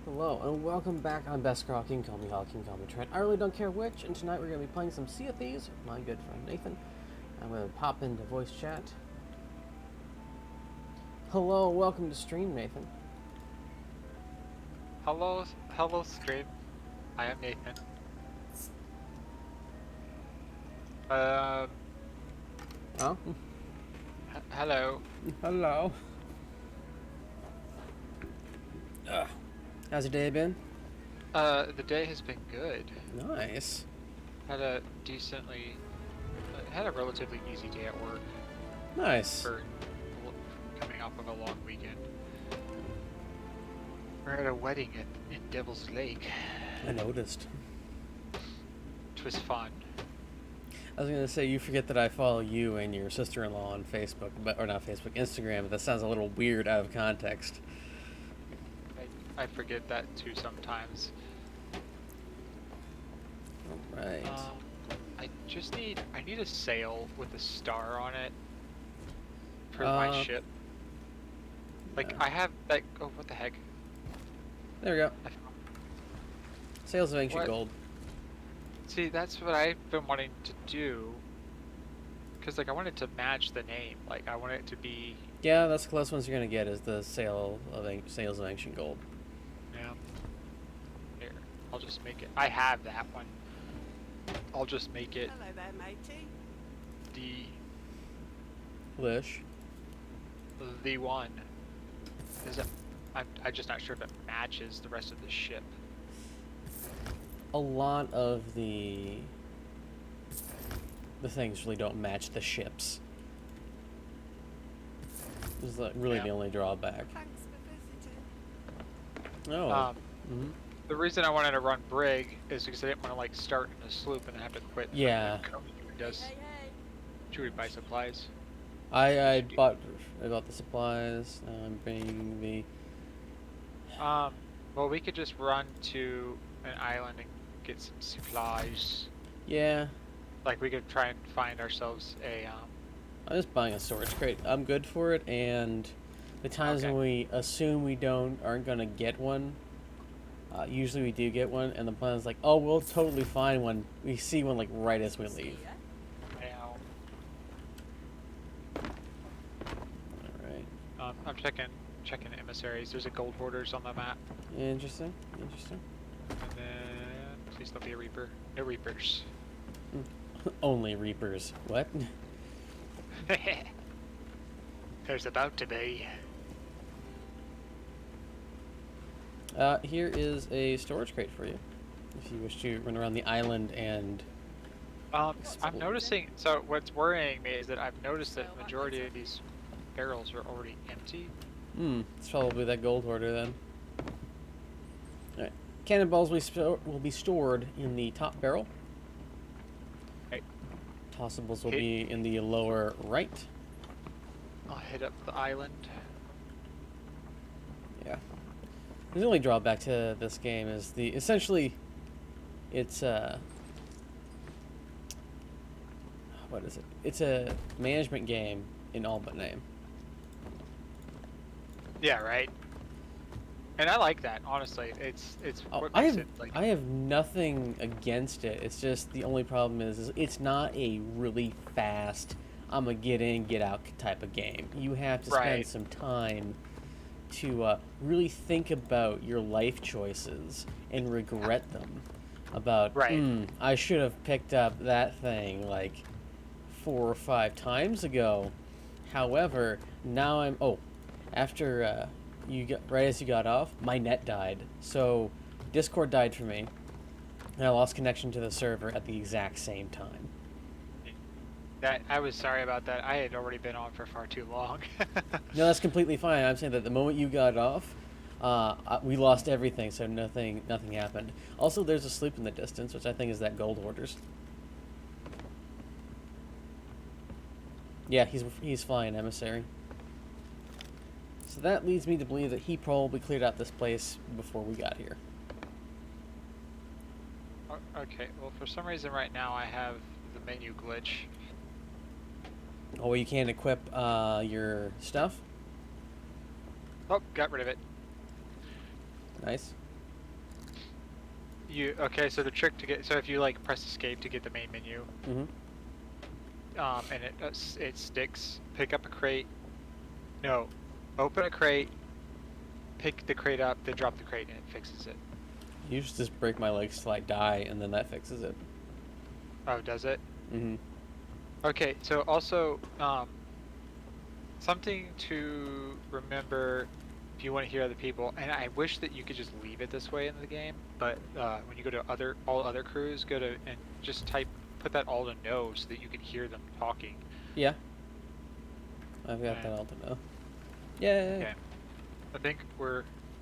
Hello and welcome back on Best Girl. King Call Me Hall, King Call Me Trent. I really don't care which, and tonight we're going to be playing some Sea of Thieves with my good friend Nathan. I'm going to pop into voice chat. Hello, welcome to stream, Nathan. Hello, stream. I am Nathan. Um, Oh? hello. Hello. How's your day been? The day has been good. Nice. Had a had a relatively easy day at work Nice. for coming off of a long weekend. We're at a wedding in Devil's Lake. I noticed. It was fun. I was going to say, you forget that I follow you and your sister-in-law on Facebook, or not Facebook, Instagram, but that sounds a little weird out of context. I forget that too sometimes. Alright. I need a sail with a star on it for my ship. Like, I have that. Oh, what the heck? There we go. Sales of Ancient Gold. See, that's what I've been wanting to do. Because, like, I want it to match the name. Like, I want it to be... Yeah, that's the closest ones you're going to get is the Sales of Ancient Gold. Yeah. Here, I'll just make it. I have that one. I'll just make it... Hello there, matey. The one. I'm just not sure if it matches the rest of the ship. A lot of the things really don't match the ships. This is really the only drawback. Thanks for visiting. Oh. The reason I wanted to run brig is because I didn't want to like start in a sloop and then have to quit. Yeah. Should we buy supplies? I bought the supplies. I'm bringing the. Well, we could just run to an island and get some supplies. Yeah. Like we could try and find ourselves a. I'm just buying a storage crate. I'm good for it, and the times when we assume we aren't gonna get one, usually we do get one, and the plan is like, oh, we'll totally find one. We see one like right as we leave. Alright. I'm checking emissaries. There's a gold hoarders on the map. Interesting. And then please don't be a reaper. No reapers. Only reapers. What? There's about to be. Here is a storage crate for you, if you wish to run around the island and. I'm noticing. So what's worrying me is that I've noticed that majority of these barrels are already empty. It's probably that gold hoarder then. Alright. Cannonballs will be stored in the top barrel. Right. Tossables will be in the lower right. I'll hit up the island. Yeah. The only drawback to this game is essentially it's what is it? It's a management game in all but name. Yeah, right. And I like that, honestly. It's what I makes have it like I have nothing against it. It's just the only problem is it's not a really fast I'm a get in, get out type of game. You have to spend some time to really think about your life choices and regret them. About I should have picked up that thing like 4 or 5 times ago. However, now after right as you got off, my net died. So Discord died for me, and I lost connection to the server at the exact same time. I was sorry about that. I had already been on for far too long. No, that's completely fine. I'm saying that the moment you got off, we lost everything, so nothing happened. Also, there's a sloop in the distance, which I think is that gold hoarders. Yeah, he's flying emissary. So that leads me to believe that he probably cleared out this place before we got here. Okay, well for some reason right now I have the menu glitch. Oh, well, you can't equip your stuff? Oh, got rid of it. Nice. Okay, so the trick to get, so if you like press escape to get the main menu, Mm-hmm. and it sticks, pick up a crate. No, open a crate, pick the crate up, then drop the crate, and it fixes it. You should just break my legs till I die, and then that fixes it. Oh, does it? Mm-hmm. Okay, so also, something to remember if you want to hear other people, and I wish that you could just leave it this way in the game, but when you go to all other crews, go to and just put that all to no so that you can hear them talking. Yeah. I've got that all to know. Yay! Okay. I think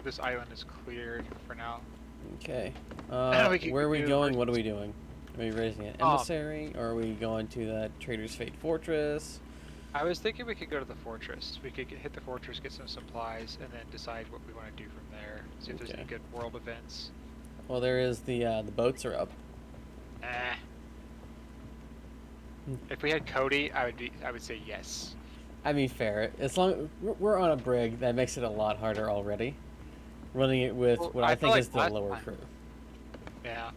this island is cleared for now. Okay. We Where are we do going? What are we mercies. doing? Are we raising an emissary, or are we going to the Trader's Fate Fortress? I was thinking we could go to the fortress. We could hit the fortress, get some supplies, and then decide what we want to do from there. See if there's any Okay. good world events. Well, there is the boats are up. Eh. If we had Cody, I would say yes. I mean, fair. As long we're on a brig, that makes it a lot harder already. Running it with Well, what I I feel think like is the last lower time- crew. Yeah.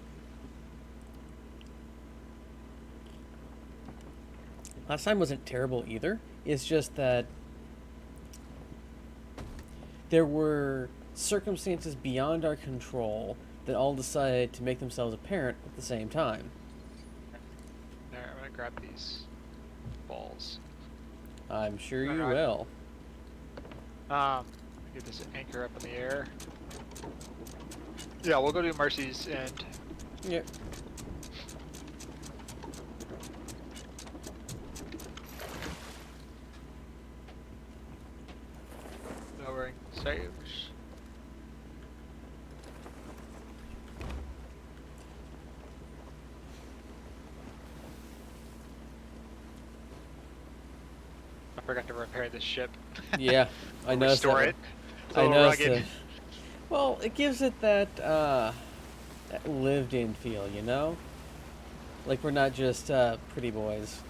Last time wasn't terrible either. It's just that there were circumstances beyond our control that all decided to make themselves apparent at the same time. There, I'm gonna grab these balls. I'm sure you Alright. will. Get this anchor up in the air. Yeah, we'll go to Mercy's end. Yep. Lowering sails. I forgot to repair this ship. Yeah, I noticed Restore that. it. It's a I little noticed rugged. it. Well, it gives it that lived-in feel, you know? Like we're not just pretty boys.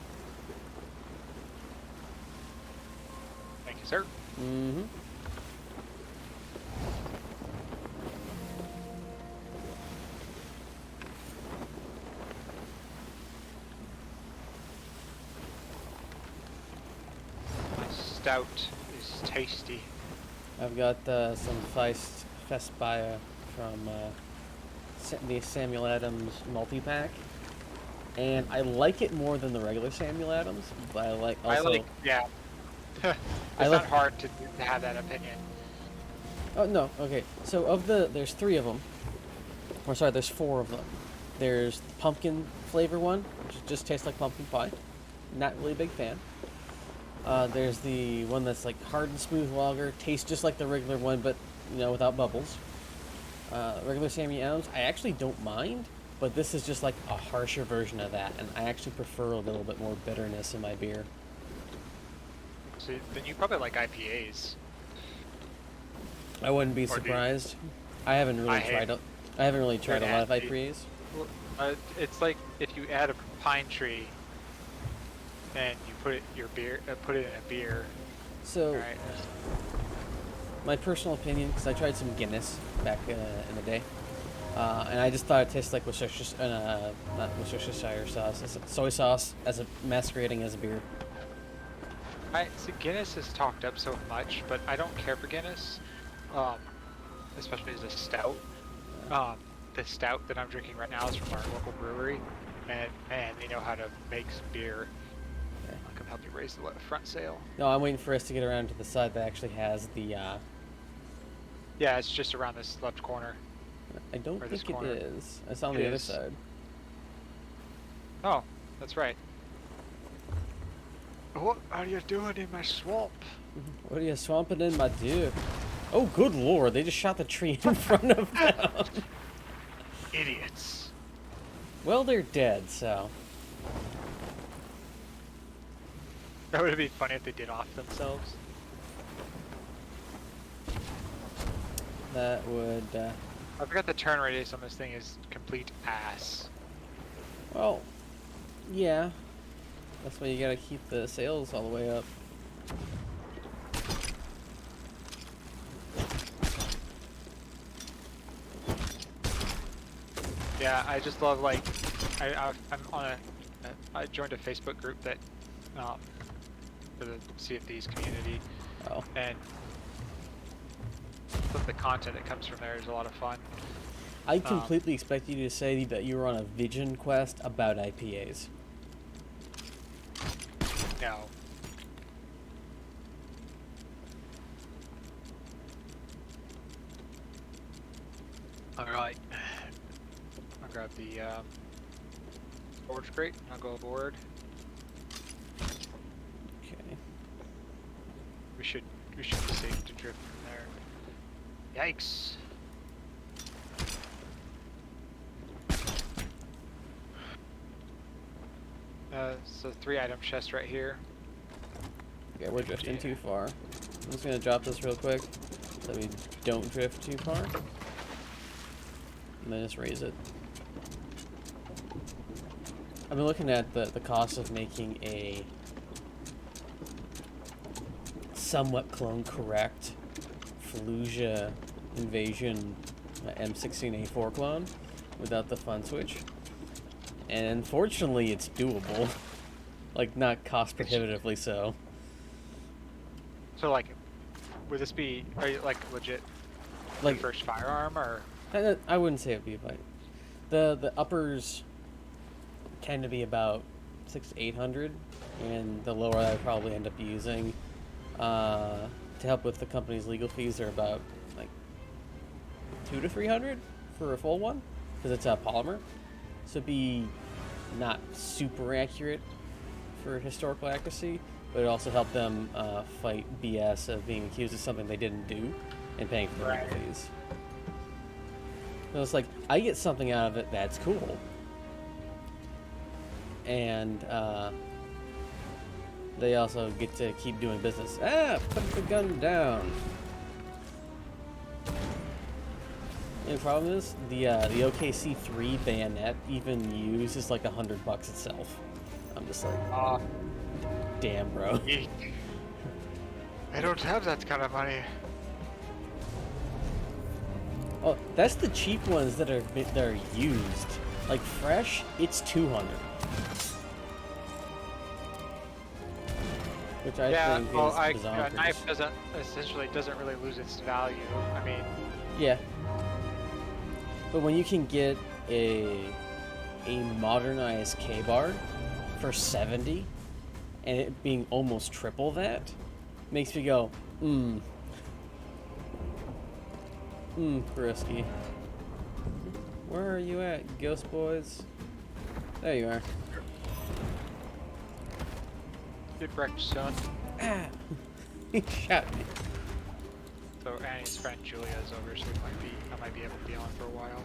Thank you, sir. Mm-hmm. My stout is tasty. I've got some Festbia from the Samuel Adams multi-pack. And I like it more than the regular Samuel Adams, but I like also... Yeah. It's I not like- hard to have that opinion. Oh, no, okay. So there's 3 of them. Or sorry, there's 4 of them. There's the pumpkin flavor one, which just tastes like pumpkin pie. Not really a big fan. There's the one that's like hard and smooth lager, tastes just like the regular one, but without bubbles. Regular Samuel Adams, I actually don't mind, but this is just like a harsher version of that, and I actually prefer a little bit more bitterness in my beer. So then you probably like IPAs. I wouldn't be Or do you- surprised. I haven't really tried. I haven't really tried a lot of nasty. IPAs. Well, it's like if you add a pine tree and you put it put it in a beer. So, Right. my personal opinion, because I tried some Guinness back in the day, and I just thought it tasted like Worcestershire, not Worcestershire sauce, it's soy sauce as a masquerading as a beer. See, Guinness is talked up so much, but I don't care for Guinness, especially as a stout. The stout that I'm drinking right now is from our local brewery, and man, they know how to make some beer. Okay. I can help you raise the front sail. No, I'm waiting for us to get around to the side that actually has the. Yeah, it's just around this left corner. I don't Or this think it corner. is. It's on It the other is. side. Oh, that's right. What are you doing in my swamp? What are you swamping in my deer? Oh, good lord! They just shot the tree in front of them. Idiots. Well, they're dead, so. That would be funny if they did off themselves. That would. I forgot the turn radius on this thing is complete ass. Well, yeah. That's why you gotta keep the sails all the way up. Yeah, I just love like I'm on I joined a Facebook group that for the Sea of Thieves community, Oh. and some of the content that comes from there is a lot of fun. I completely expect you to say that you were on a vision quest about IPAs. No. All right. I'll grab the storage crate. I'll go aboard. Okay. We should be safe to drift from there. Yikes. So 3-item chest right here. Okay, we're drifting too far. I'm just gonna drop this real quick so we don't drift too far. And then just raise it. I've been looking at the cost of making a somewhat clone correct Fallujah Invasion M16A4 clone without the fun switch. And unfortunately it's doable. Like, not cost prohibitively so. So like, would this be like legit Like, your first firearm, or? I wouldn't say it'd be like the uppers tend to be about 600 to 800, and the lower I would probably end up using to help with the company's legal fees are about like 200 to 300 for a full one because it's a polymer, so it'd be not super accurate for historical accuracy, but it also helped them fight BS of being accused of something they didn't do and paying for the legal fees. So it's like, I get something out of it that's cool. And they also get to keep doing business. Ah, put the gun down. And the problem is, the OKC3 bayonet, even used, is like $100 itself. I'm just like, damn, bro. I don't have that kind of money. Oh, that's the cheap ones that are used. Like fresh, it's 200. Which I think is bizarre. A knife doesn't really lose its value. I mean, yeah. But when you can get a modernized K-bar for 70, and it being almost triple that, makes me go, Frisky. Where are you at, Ghost Boys? There you are. good wrecked, son. Ah! He shot me. So Annie's friend Julia is over, so I might be able to be on for a while.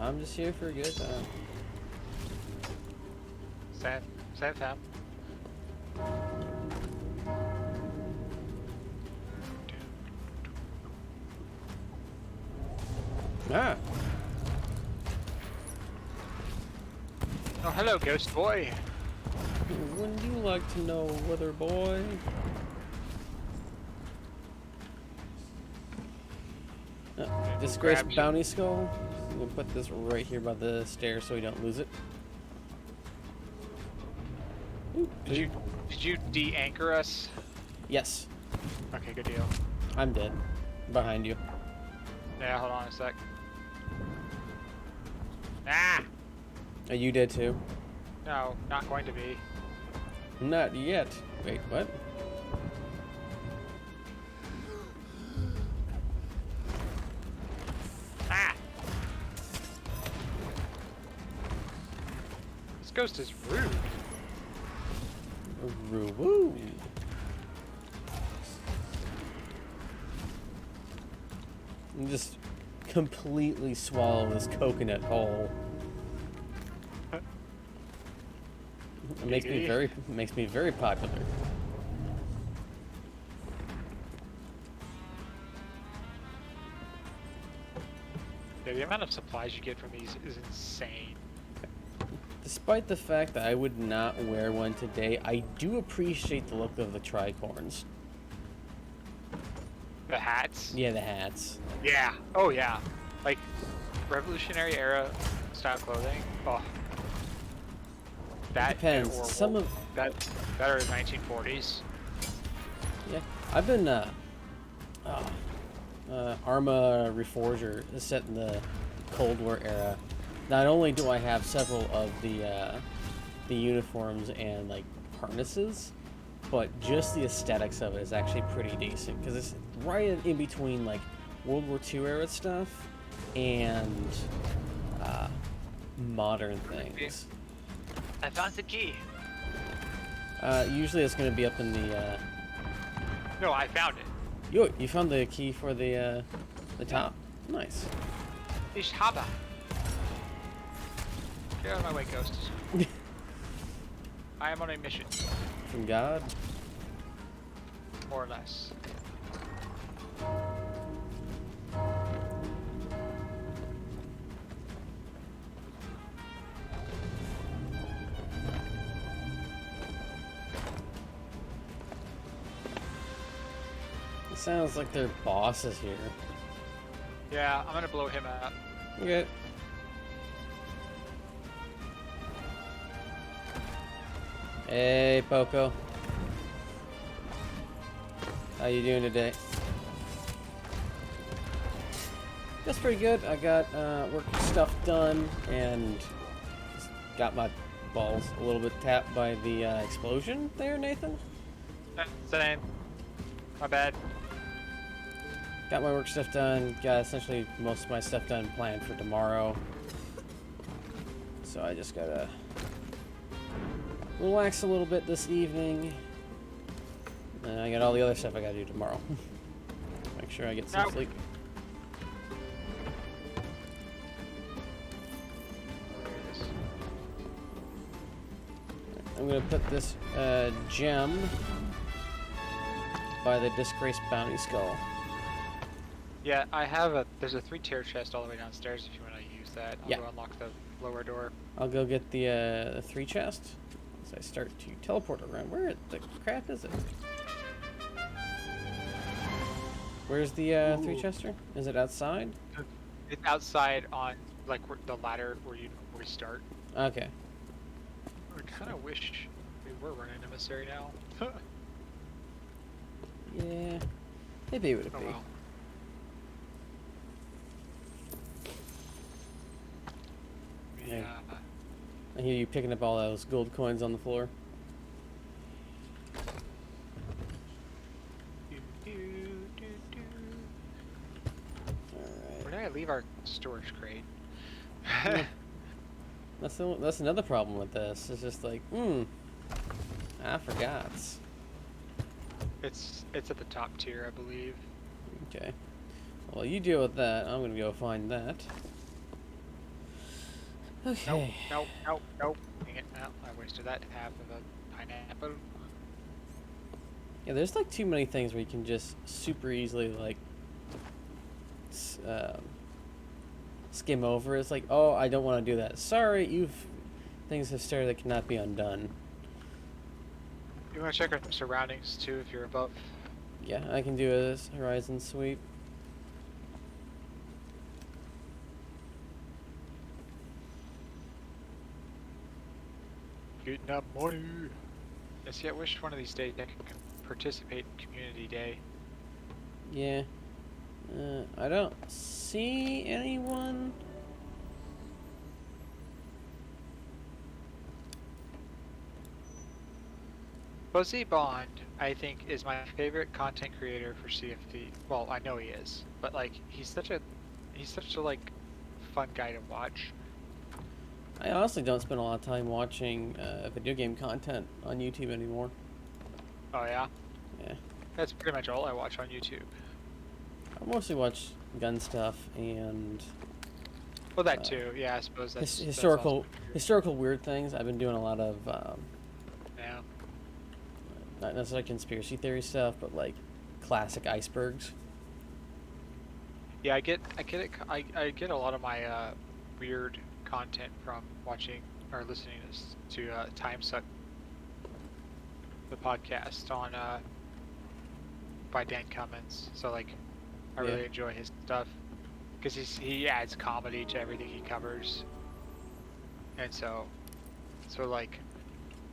I'm just here for a good time. Same fam. Ah! Oh, hello, ghost boy. Wouldn't you like to know, weather boy? Disgraced bounty skull. We'll put this right here by the stairs so we don't lose it. Ooh, Did you de-anchor us? yes, Okay, good deal. I'm dead. Behind you. Yeah, hold on a sec. Ah! Are you dead too? No, not going to be. Not yet. Wait, what? Ah! This ghost is rude. Woo! And just completely swallow this coconut whole. It makes me very popular. Yeah, the amount of supplies you get from these is insane. Despite the fact that I would not wear one today, I do appreciate the look of the tricorns. The hats? Yeah, the hats. Yeah. Oh yeah. Like, Revolutionary era style clothing. Oh, that Depends. or Some of that are 1940s. yeah, I've been Arma Reforger is set in the Cold War era. Not only do I have several of the uniforms and like harnesses, but just the aesthetics of it is actually pretty decent because it's right in between like World War II era stuff and modern things. I found the key. Usually it's going to be up in the. No, I found it. You found the key for the top. Nice. Ich habe. Get out of my way, ghosts. I am on a mission, From God. more or less. It sounds like their boss is here. Yeah, I'm gonna blow him up. Okay. Hey, Poco. How you doing today? That's pretty good. I got work stuff done and just got my balls a little bit tapped by the explosion there, Nathan. Same. My bad. Got my work stuff done. Got essentially most of my stuff done planned for tomorrow. So I just gotta relax a little bit this evening. And I got all the other stuff I gotta do tomorrow. Make sure I get some sleep. I'm gonna put this gem by the disgraced bounty skull. Yeah, there's a 3-tier chest all the way downstairs if you want to use that. I'll go unlock the lower door. I'll go get the 3 chest as I start to teleport around. Where the crap is it? Where's the 3 chester? Is it outside? It's outside on like the ladder where you start. Okay. I kind of wish we were running emissary now. Yeah. Maybe would it be. Well. Yeah. Yeah. I hear you picking up all those gold coins on the floor. Alright. Where did I leave our storage crate? Yeah. That's another problem with this. It's just like, I forgot. It's at the top tier, I believe. Okay. Well, you deal with that. I'm gonna go find that. Okay. Nope. Dang it. No, I wasted that half of a pineapple. Yeah, there's like too many things where you can just super easily like skim over. It's like, oh, I don't want to do that. Sorry, things have started that cannot be undone. You want to check our surroundings too if you're above? Yeah, I can do a horizon sweep. Getting that money. I see. I wish one of these days I could participate in Community Day. Yeah. I don't see anyone. Fuzzy Bond, I think, is my favorite content creator for CFD. Well, I know he is, but like, he's such a like fun guy to watch. I honestly don't spend a lot of time watching video game content on YouTube anymore. Oh yeah? Yeah. That's pretty much all I watch on YouTube. I mostly watch gun stuff and Well, that too. Yeah, I suppose that's historical weird things. I've been doing a lot of yeah. not necessarily conspiracy theory stuff, but like classic icebergs. Yeah, I get a lot of my weird content from watching or listening to Time Suck, the podcast on by Dan Cummins. So like, I really enjoy his stuff because he adds comedy to everything he covers, and so like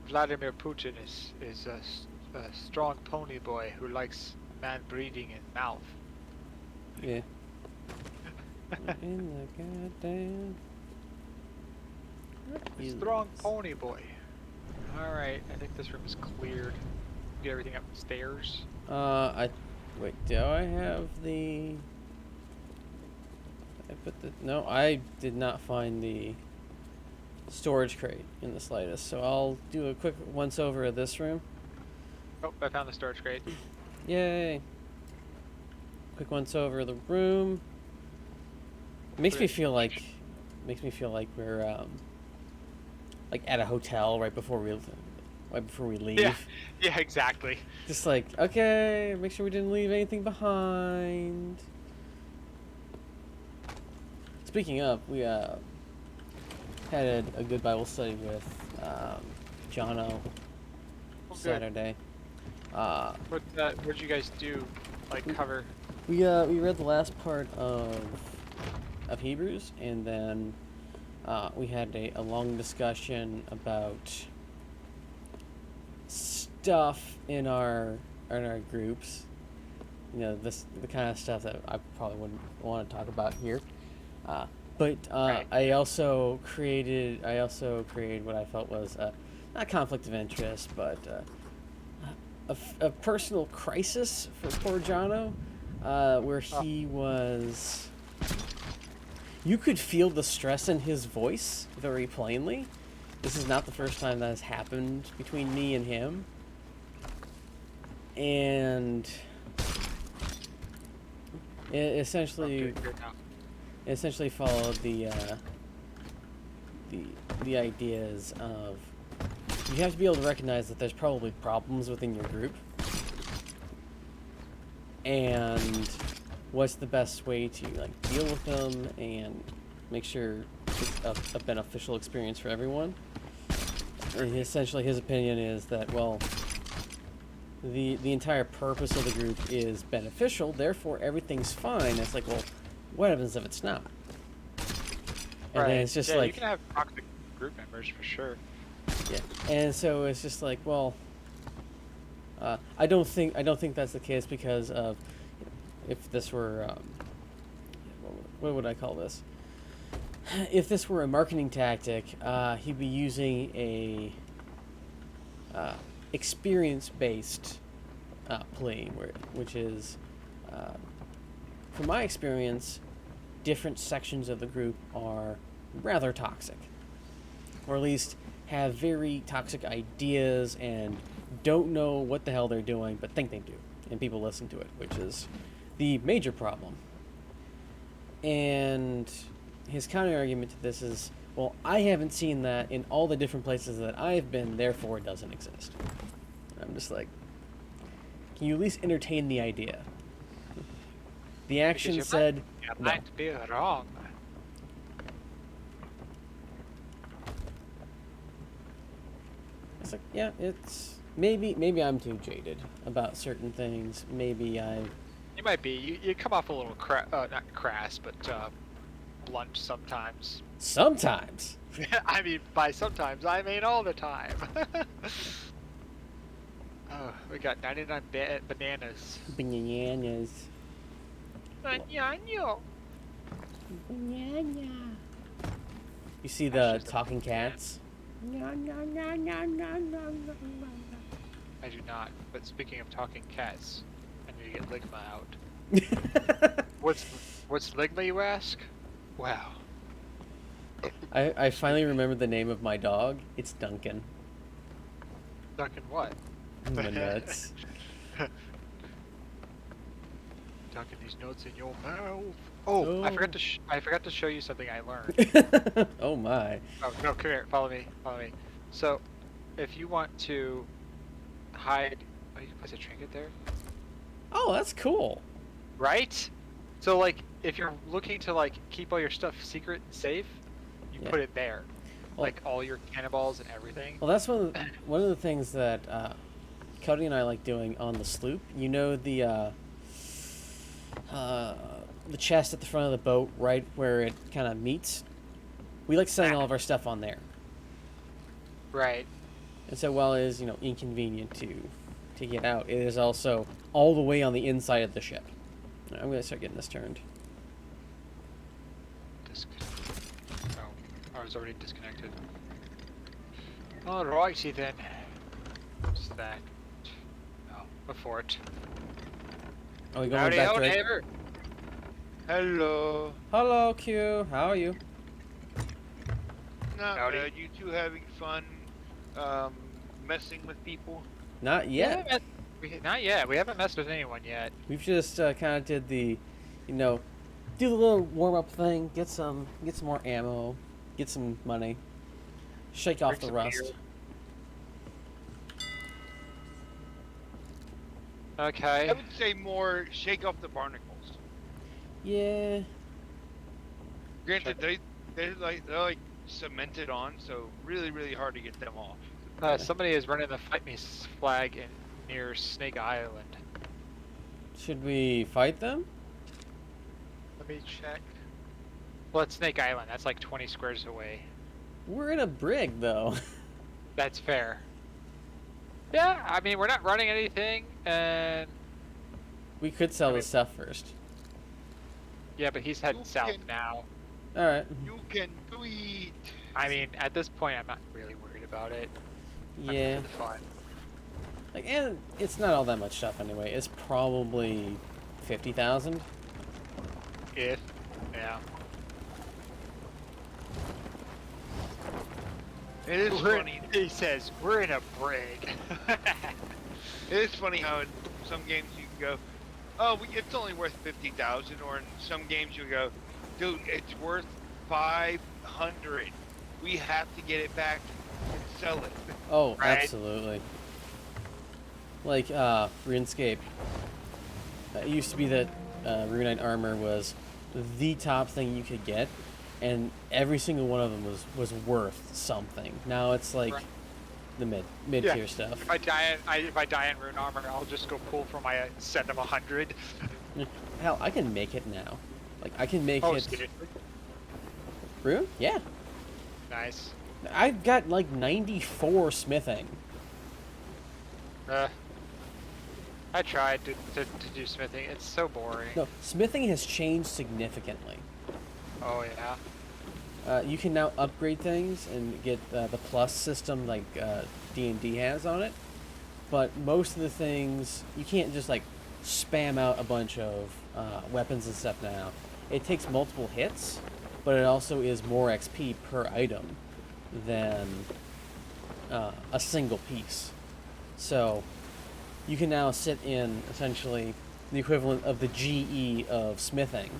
Vladimir Putin is a strong pony boy who likes man breeding in mouth. Yeah. In the goddamn. Strong pony boy. All right, I think this room is cleared. Get everything upstairs. Wait. Do I have the? I put the. No, I did not find the storage crate in the slightest. So I'll do a quick once over of this room. Oh, I found the storage crate. Yay! Quick once over of the room. Makes me feel like we're like at a hotel right before we leave. Yeah, exactly. Just like, okay, make sure we didn't leave anything behind. Speaking of, we had a good Bible study with Jono Saturday. What'd you guys do? Like cover? We read the last part of Hebrews, and then we had a long discussion about stuff in our groups. You know, the kind of stuff that I probably wouldn't want to talk about here. But Right. I also created what I felt was not conflict of interest, but a personal crisis for poor Jono, where he was. You could feel the stress in his voice very plainly. This is not the first time that has happened between me and him. And it essentially followed the ideas of you have to be able to recognize that there's probably problems within your group, and what's the best way to like deal with them and make sure it's a beneficial experience for everyone. And essentially his opinion is that, well, the entire purpose of the group is beneficial, therefore everything's fine. It's like, well, what happens if it's not? And then it's just yeah, like, you can have toxic group members for sure. yeah. And so it's just like, well, I don't think that's the case, because of if this were what would I call this? If this were a marketing tactic, he'd be using a experience-based play, which is, from my experience, different sections of the group are rather toxic, or at least have very toxic ideas and don't know what the hell they're doing, but think they do, and people listen to it, which is the major problem. And his counter argument to this is, well, I haven't seen that in all the different places that I've been, therefore it doesn't exist. And I'm just like, can you at least entertain the idea? The action You said might, no. might be wrong. It's like, yeah, it's maybe I'm too jaded about certain things. Maybe I. You might be. You come off a little not crass, but blunt sometimes. Sometimes. I mean, by sometimes, I mean all the time. Oh, we got 99 bananas. Bananas. Banana. Banana. You see the That's just a talking banana. cats? I do not. But speaking of talking cats, I need to get Ligma out. What's Ligma, you ask? Wow. I finally remembered the name of my dog. It's Duncan. Duncan what? My nuts. Duncan these nuts in your mouth. Oh, I Oh. forgot to show you something I learned. Oh my. Oh no, come here, follow me. So, if you want to hide, you can place a trinket there, Oh, that's cool. right? So like, if you're looking to like keep all your stuff secret and safe, you Yeah. put it there, Well- like all your cannonballs and everything. Well, that's one of the things that Cody and I like doing on the sloop. You know the the chest at the front of the boat, right where it kind of meets. We like setting all of our stuff on there. Right. And so while it is, inconvenient to get out, it is also all the way on the inside of the ship. I'm going to start getting this turned. Oh, I was already disconnected. Alrighty then. What's that? Oh, a fort. Oh, we going Howdy, back howdy, to neighbor. Hello. Hello, Q. How are you? Not Howdy. bad. You two having fun messing with people? Not yet. Not yet. We haven't messed with anyone yet. We've just kind of did the, do the little warm up thing, get some more ammo, get some money, shake off Drink the some rust. I Okay. would say more shake off the barnacles. Yeah. Granted, they're like cemented on, so really hard to get them off. Somebody is running the Fight Me flag near Snake Island. Should we fight them? Let me check. Well, it's Snake Island. That's like 20 squares away. We're in a brig though. That's fair. Yeah, I mean, we're not running anything, and We could sell the stuff first. yeah, but he's heading You south can- now. All right. You can do it. I mean, at this point, I'm not really worried about it. I'm Yeah. for the fun. Like, and it's not all that much stuff anyway. It's probably 50,000. Yeah. It is funny. He says, we're in a brig. It is funny how in some games you can go, oh, it's only worth 50,000, or in some games you go, dude, it's worth 500. We have to get it back and sell it. Oh, Right. absolutely. Like RuneScape. It used to be that Runite armor was the top thing you could get, and every single one of them was worth something. Now it's like Right. the mid tier stuff. If I die in rune armor, I'll just go pull from my set of 100. Hell, I can make it now. Like I can make Oh, it seriously? rune. Yeah, Nice. I've got like 94 smithing. I tried to do smithing. It's so boring. No, smithing has changed significantly. Oh yeah. You can now upgrade things and get the plus system like D&D has on it. But most of the things, you can't just like spam out a bunch of weapons and stuff now. It takes multiple hits, but it also is more XP per item than a single piece. So you can now sit in essentially the equivalent of the GE of smithing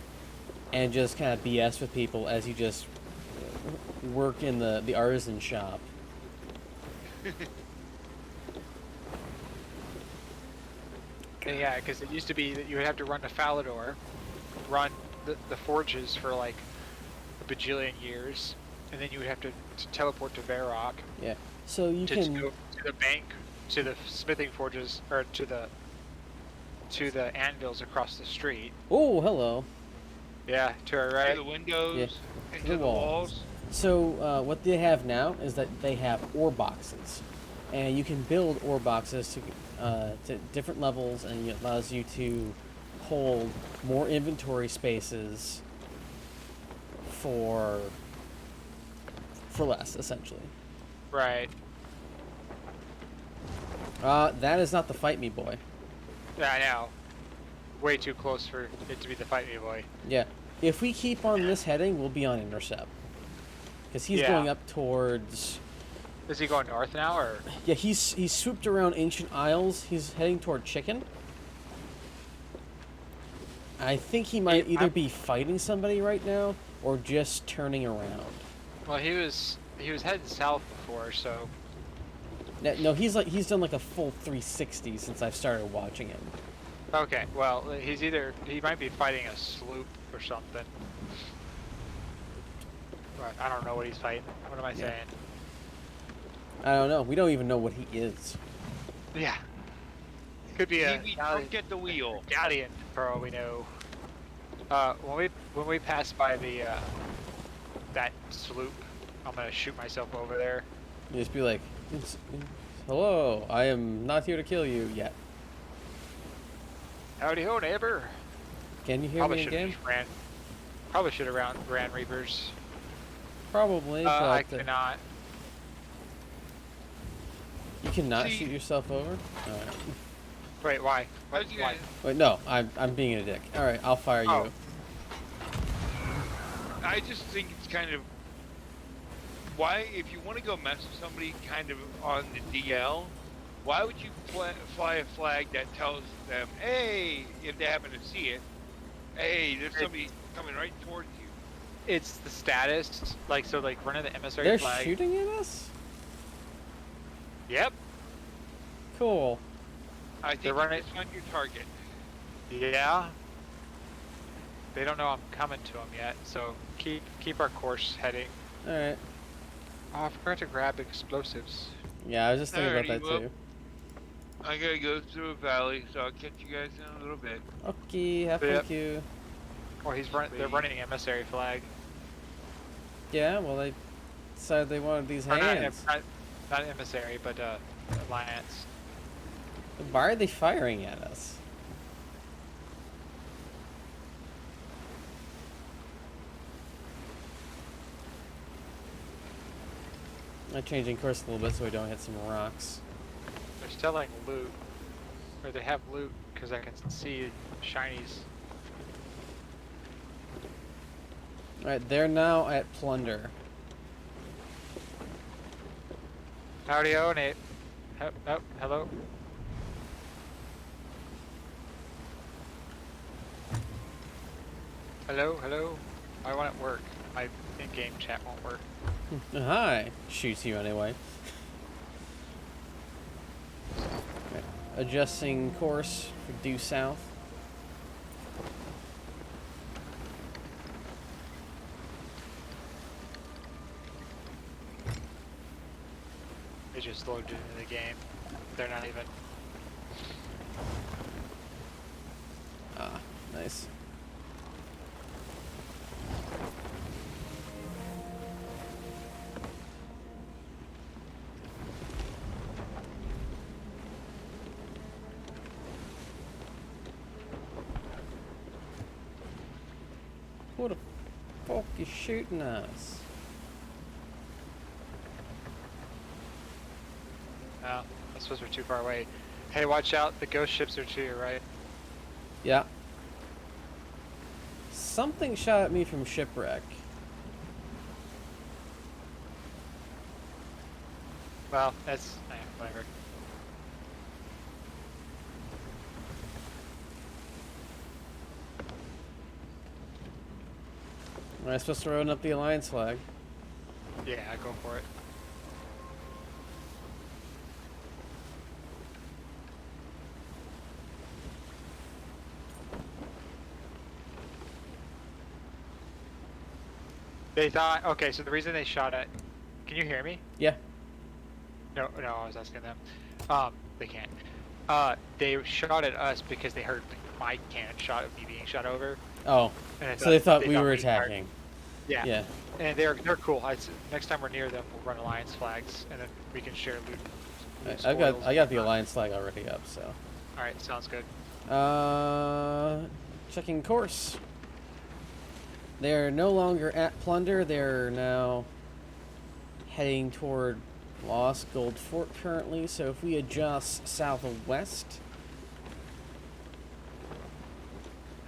and just kind of BS with people as you just work in the artisan shop. Yeah, because it used to be that you would have to run to Falador, run the forges for like a bajillion years, and then you would have to teleport to Varrock Yeah. So you to can go to the bank, to the smithing forges, or to the anvils across the street. Oh, hello. Yeah, to our To right. the windows, Yeah. into the walls. So what they have now is that they have ore boxes, and you can build ore boxes to different levels, and it allows you to hold more inventory spaces for less, essentially. Right. That is not the Fight Me boy. Yeah, I know. Way too close for it to be the Fight Me boy. Yeah. If we keep on this heading, we'll be on intercept. Because he's Yeah. going up towards... Is he going north now, or? Yeah, he's swooped around Ancient Isles. He's heading toward Chicken. I think he might either be fighting somebody right now or just turning around. Well, he was heading south before, so. No, he's done like a full 360 since I've started watching him. Okay, well, he might be fighting a sloop or something. But I don't know what he's fighting. What am I Yeah. saying? I don't know. We don't even know what he is. Yeah. Could be a Maybe drunk at the wheel. galleon, for all we know. When we pass by the that sloop, I'm gonna shoot myself over there. You just be like, hello, I am not here to kill you yet. Howdy ho, neighbor. Can you hear Probably me should again? have ran. Probably should have ran Reapers. Probably, I but cannot. you cannot See- shoot yourself over. All right. Wait, why? I was Why? gonna, Wait, no, I'm being a dick. All right, I'll fire Oh. you. I just think it's kind of why, if you want to go mess with somebody kind of on the DL, why would you fly a flag that tells them, hey, if they happen to see it, hey, there's somebody coming right towards you. It's the status. Like so, like running the emissary They're flag. shooting at us. Yep. Cool. I think They're you running- just found your target. Yeah. They don't know I'm coming to them yet, so keep our course heading. All right. Oh, I forgot to grab explosives. Yeah, I was just thinking about that Alrighty, well. too. I gotta go through a valley, so I'll catch you guys in a little bit. Okay, have Yep. thank you. Oh, they're running emissary flag. Yeah, well they decided they wanted these Or hands. not emissary, but alliance. Why are they firing at us? I'm changing course a little bit so we don't hit some rocks. They're selling loot, or they have loot because I can see shinies. Alright, they're now at plunder. Howdy ho, Nate. Oh, hello. Hello. Why won't it work? My in-game chat won't work. Hi! Shoots you anyway. Right, adjusting course for due south. They just loaded into the game. They're not even. Ah, nice. Who the fuck is shooting us? Oh, I suppose we're too far away. Hey, watch out! The ghost ships are to your right. Yeah. Something shot at me from shipwreck. Well, that's whatever. Am I supposed to run up the alliance flag? Yeah, go for it. They thought, okay, so the reason they shot at, can you hear me? Yeah. No, I was asking them. They can't. They shot at us because they heard my cannon shot of me being shot over. Oh. And So they thought we we were were attacking. Yeah. Yeah. And they're cool. Next time we're near them, we'll run alliance flags, and then we can share loot. I got spoils the and whatnot. alliance flag already up, so. All right, sounds good. Checking course. They're no longer at plunder. They're now heading toward Lost Gold Fort currently. So if we adjust southwest,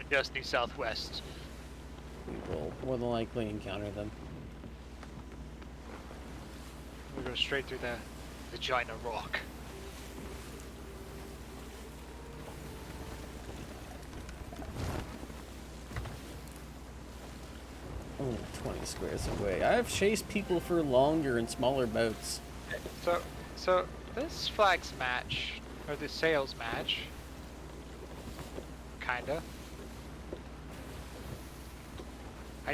Just due southwest. we will more than likely encounter them. We go straight through the vagina rock. Only 20 squares away. I've chased people for longer in smaller boats. So this flags match, or the sales match, kinda. I'll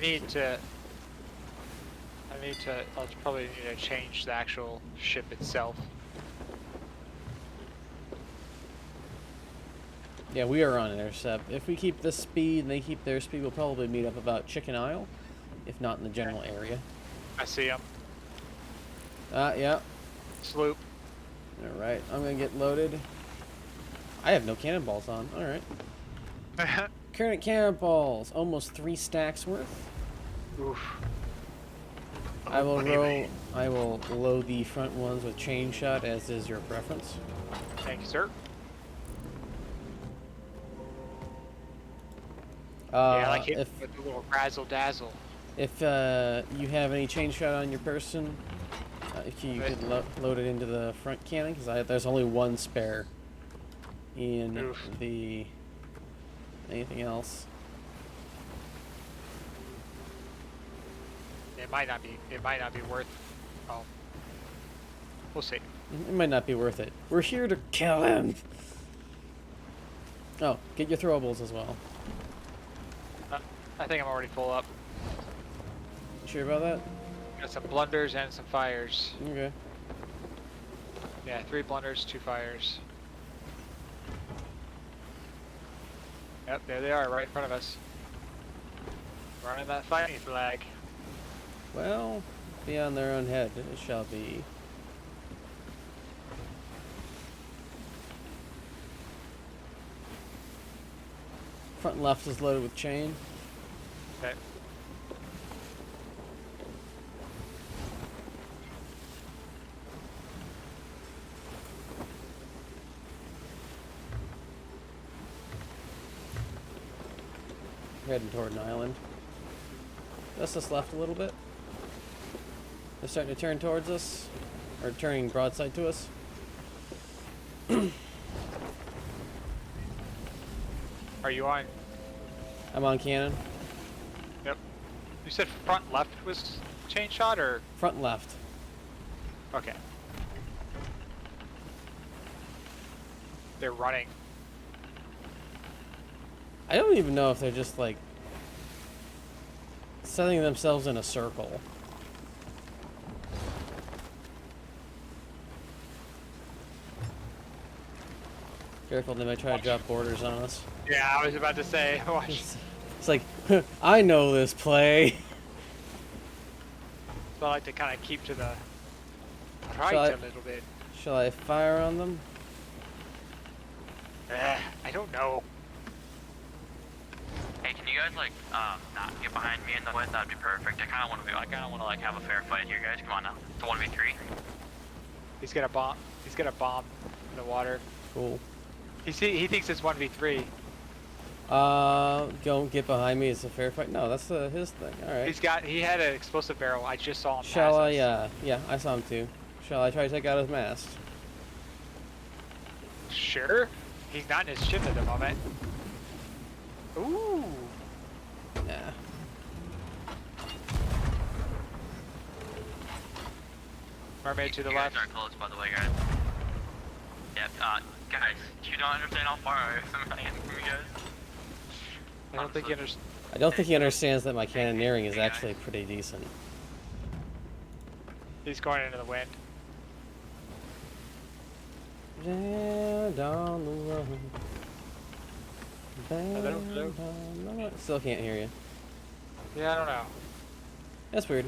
probably need to change the actual ship itself. Yeah, we are on intercept. If we keep this speed and they keep their speed, we'll probably meet up about Chicken Isle, if not in the general area. I see him. Yeah. Sloop. All right, I'm gonna get loaded. I have no cannonballs on. All right. Current cannonballs, almost 3 stacks worth. Oof. I will baby. load the front ones with chain shot, as is your preference. Thank you, sir. Yeah, I like it with the little razzle dazzle. If you have any chain shot on your person, if you could load it into the front cannon, because there's only 1 spare in Oof. the anything else. It might not be. It might not be worth. Oh, we'll see. It might not be worth it. We're here to kill him. Oh, get your throwables as well. I think I'm already full up. Sure about that? Got some blunders and some fires. Okay. Yeah, 3 blunders, 2 fires. Yep, there they are, right in front of us. Running that fighting flag. Well, be on their own head, it shall be. Front left is loaded with chain. Okay. Heading toward an island. Just us left a little bit. They're starting to turn towards us, or turning broadside to us. Are you on? I'm on cannon. Yep. You said front left was chain shot, or? Front left. Okay. They're running. I don't even know if they're just like setting themselves in a circle. Careful, they might try to drop borders on us. Yeah, I was about to say. Watch. It's like, I know this play. So I like to kind of keep to the right Shall I- a little bit. Shall I fire on them? I don't know. Hey, can you guys like not get behind me in the wet? That'd be perfect. I kind of want to like have a fair fight here, guys. Come on now. It's a 1v3. He's got a bomb. He's got a bomb in the water. Cool. He thinks it's 1v3. Don't get behind me. It's a fair fight. No, that's his thing. All right. He had an explosive barrel. I just saw him. Shall pass I? us. Yeah, I saw him too. Shall I try to take out his mast? Sure. He's not in his ship at the moment. Ooh. Nah. Mermaid to the you left. guys are close, by the way, guys. Yep. Guys, you don't understand how far I am from you guys. I don't think he understands. I don't think he understands that my cannoneering is actually pretty decent. He's going into the wind. Down the road. Hello, hello. Down the road. Still can't hear you. Yeah, I don't know. That's weird.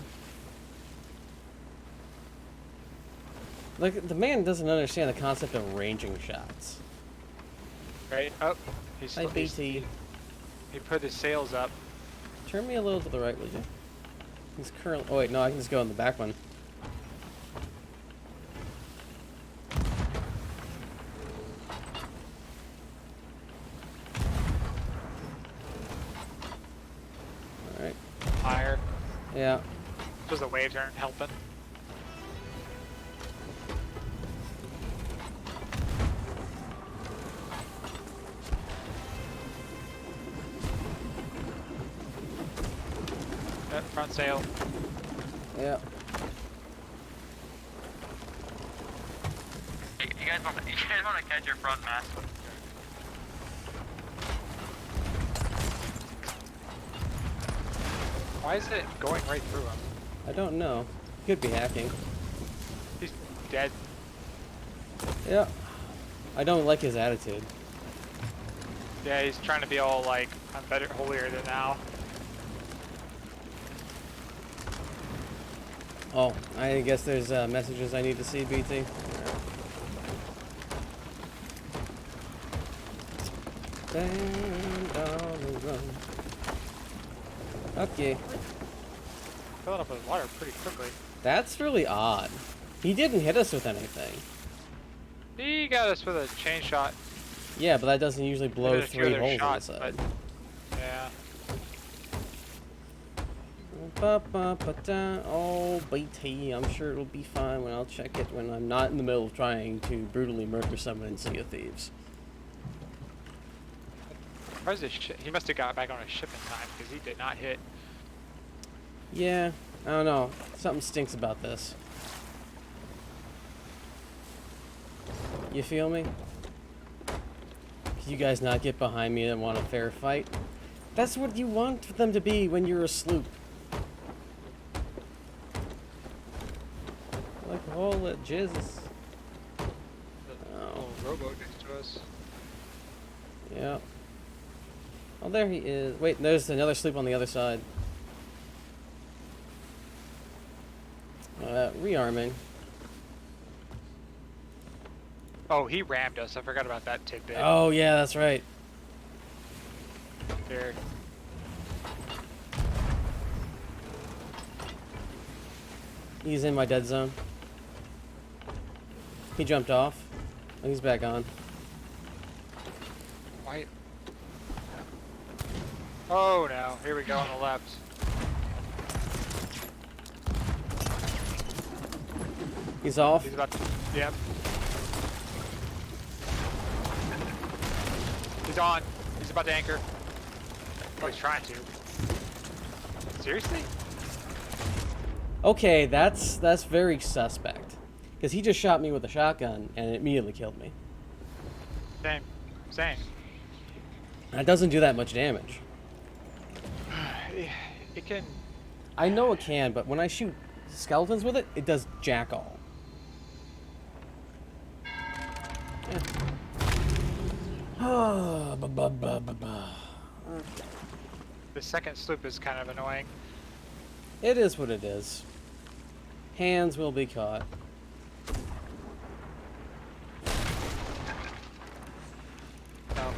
Like, the man doesn't understand the concept of ranging shots. Right? Oh, he's Hi, BT. he put his sails up. Turn me a little to the right, would you? He's currently. Oh wait, no, I can just go in the back one. All right. Higher. Yeah. Because the waves aren't helping. Front sail. Yeah. Hey, you guys want to catch your front mast? Why is it going right through him? I don't know. Could be hacking. He's dead. Yeah. I don't like his attitude. Yeah, he's trying to be all like, I'm better, holier than thou. Oh, I guess there's messages I need to see, BT. Stand on the run. Okay, Filling up with water pretty quickly. that's really odd. He didn't hit us with anything. He got us with a chain shot. Yeah, but that doesn't usually blow Did a few 3 other holes shots, in the side. but yeah. Ba-ba-ba-da. Oh, BT, I'm sure it'll be fine when I'll check it when I'm not in the middle of trying to brutally murder someone in Sea of Thieves. Surprised he must have got back on his ship in time because he did not hit. Yeah, I don't know. Something stinks about this. You feel me? Can you guys not get behind me and want a fair fight? That's what you want them to be when you're a sloop. Like a hole at jizzes. Oh, Little rowboat next to us. yeah. Oh, there he is. Wait, there's another sloop on the other side. Rearming. Oh, he rammed us. I forgot about that tidbit. Oh, yeah, that's right. There. He's in my dead zone. He jumped off. Oh, he's back on. Why? Oh no, here we go on the left. He's off. He's about to, yep. He's on. He's about to anchor. Oh, he's trying to. Seriously? Okay, that's very suspect. Because he just shot me with a shotgun and it immediately killed me. Same. Same. That doesn't do that much damage. It can. I know it can, but when I shoot skeletons with it, it does jack all. The second sloop is kind of annoying. It is what it is. Hands will be caught. No.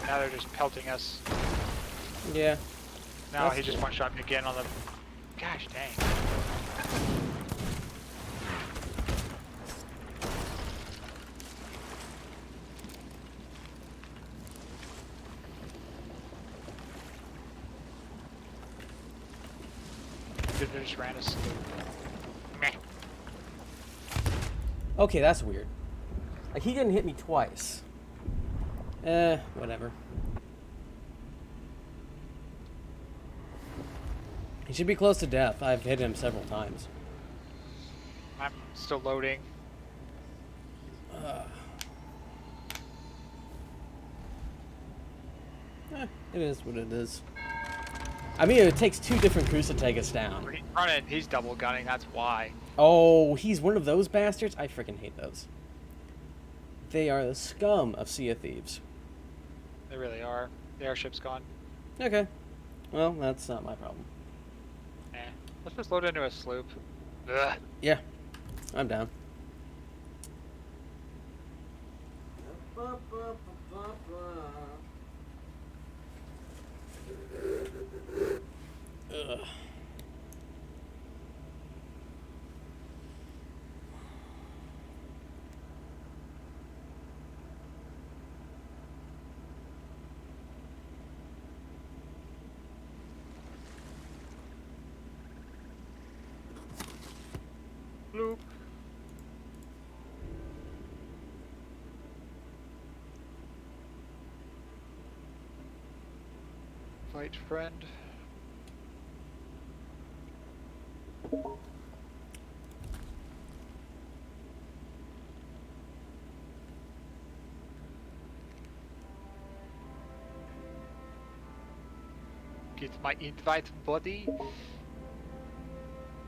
Now they're just pelting us. Yeah. Now That's he just cool. one-shot me again on the. Gosh dang. Dude, they just ran us. Meh. Okay, that's weird. Like, he didn't hit me twice. Whatever. He should be close to death. I've hit him several times. I'm still loading. It is what it is. I mean, it takes 2 different crews to take us down. He's running. He's double gunning. That's why. Oh, he's one of those bastards? I freaking hate those. They are the scum of Sea of Thieves. They really are. The airship's gone. Okay. Well, that's not my problem. Eh. Let's just load into a sloop. Ugh. Yeah, I'm down. Ugh. Sloop. Fight friend. Get my invite, buddy. Oh,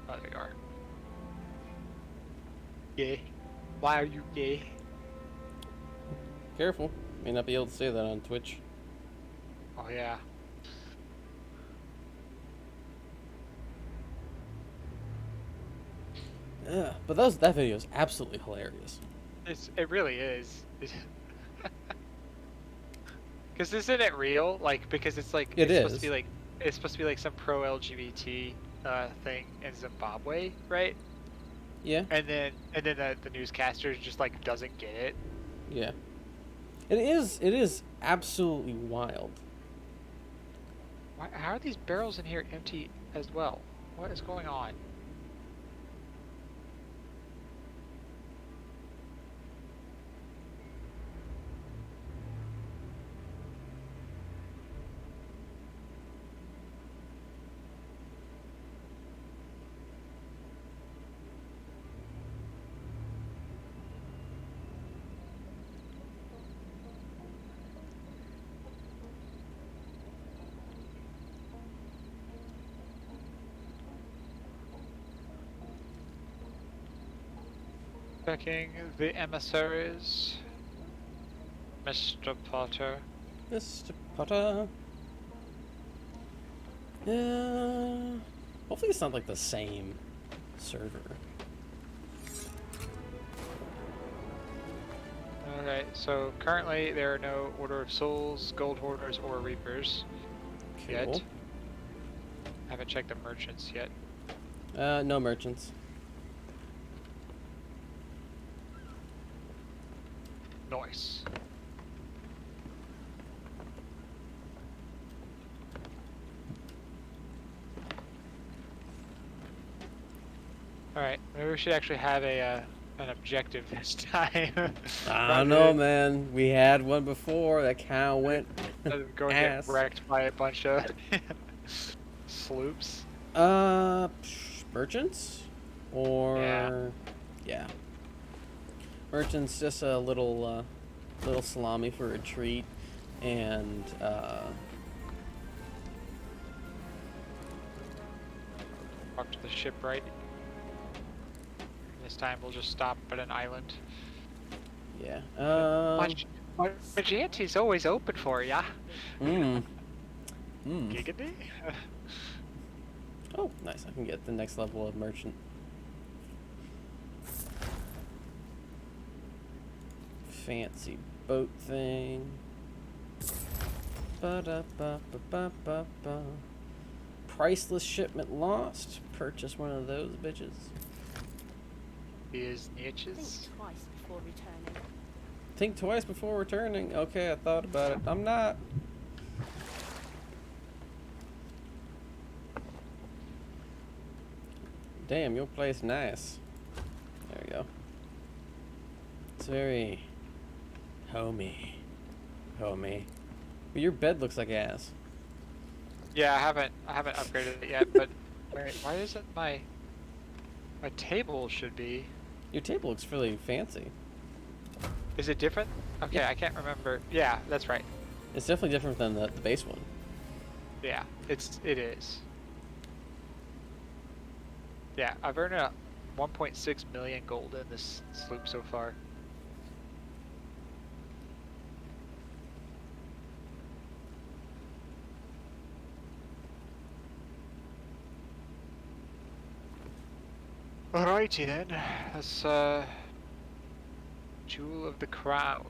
there you are. Gay. Why are you gay? Careful. May not be able to say that on Twitch. Oh yeah. Yeah, but that video is absolutely hilarious. It really is. Because isn't it real? Like, because it's like It supposed to be is. like it's supposed to be like some pro LGBT thing in Zimbabwe, right? Yeah, And then the newscaster just like doesn't get it. yeah. It is absolutely wild. How are these barrels in here empty as well? What is going on? Checking the emissaries. Mr. Potter. Mr. Potter. Hopefully it's not like the same server. Alright, so currently there are no Order of Souls, Gold Hoarders, or Reapers yet. Cool. Haven't checked the merchants yet. No merchants. Nice. Alright, maybe we should actually have an objective this time. I don't know, man. We had one before that kind of went Go and ass. get wrecked by a bunch of sloops. Merchants? Or... Yeah. Merchants, just a little salami for a treat. And, Talk to the shipwright. This time we'll just stop at an island. yeah. Majanti's always open for ya. Giggity? Oh, nice. I can get the next level of merchant. Fancy boat thing. Ba-da-ba-ba-ba-ba-ba. Priceless shipment lost. Purchase one of those bitches. These Think niches. twice before returning. Think twice before returning. Okay, I thought about it. I'm not. Damn, your place nice. There we go. It's very homey. Homey. But your bed looks like ass. Yeah, I haven't upgraded it yet, but wait, why isn't my table should be? Your table looks really fancy. Is it different? Okay, Yeah. I can't remember. Yeah, that's right. It's definitely different than the base one. Yeah, it is. Yeah, I've earned 1.6 million gold in this sloop so far. Alrighty then, that's Jewel of the Crown.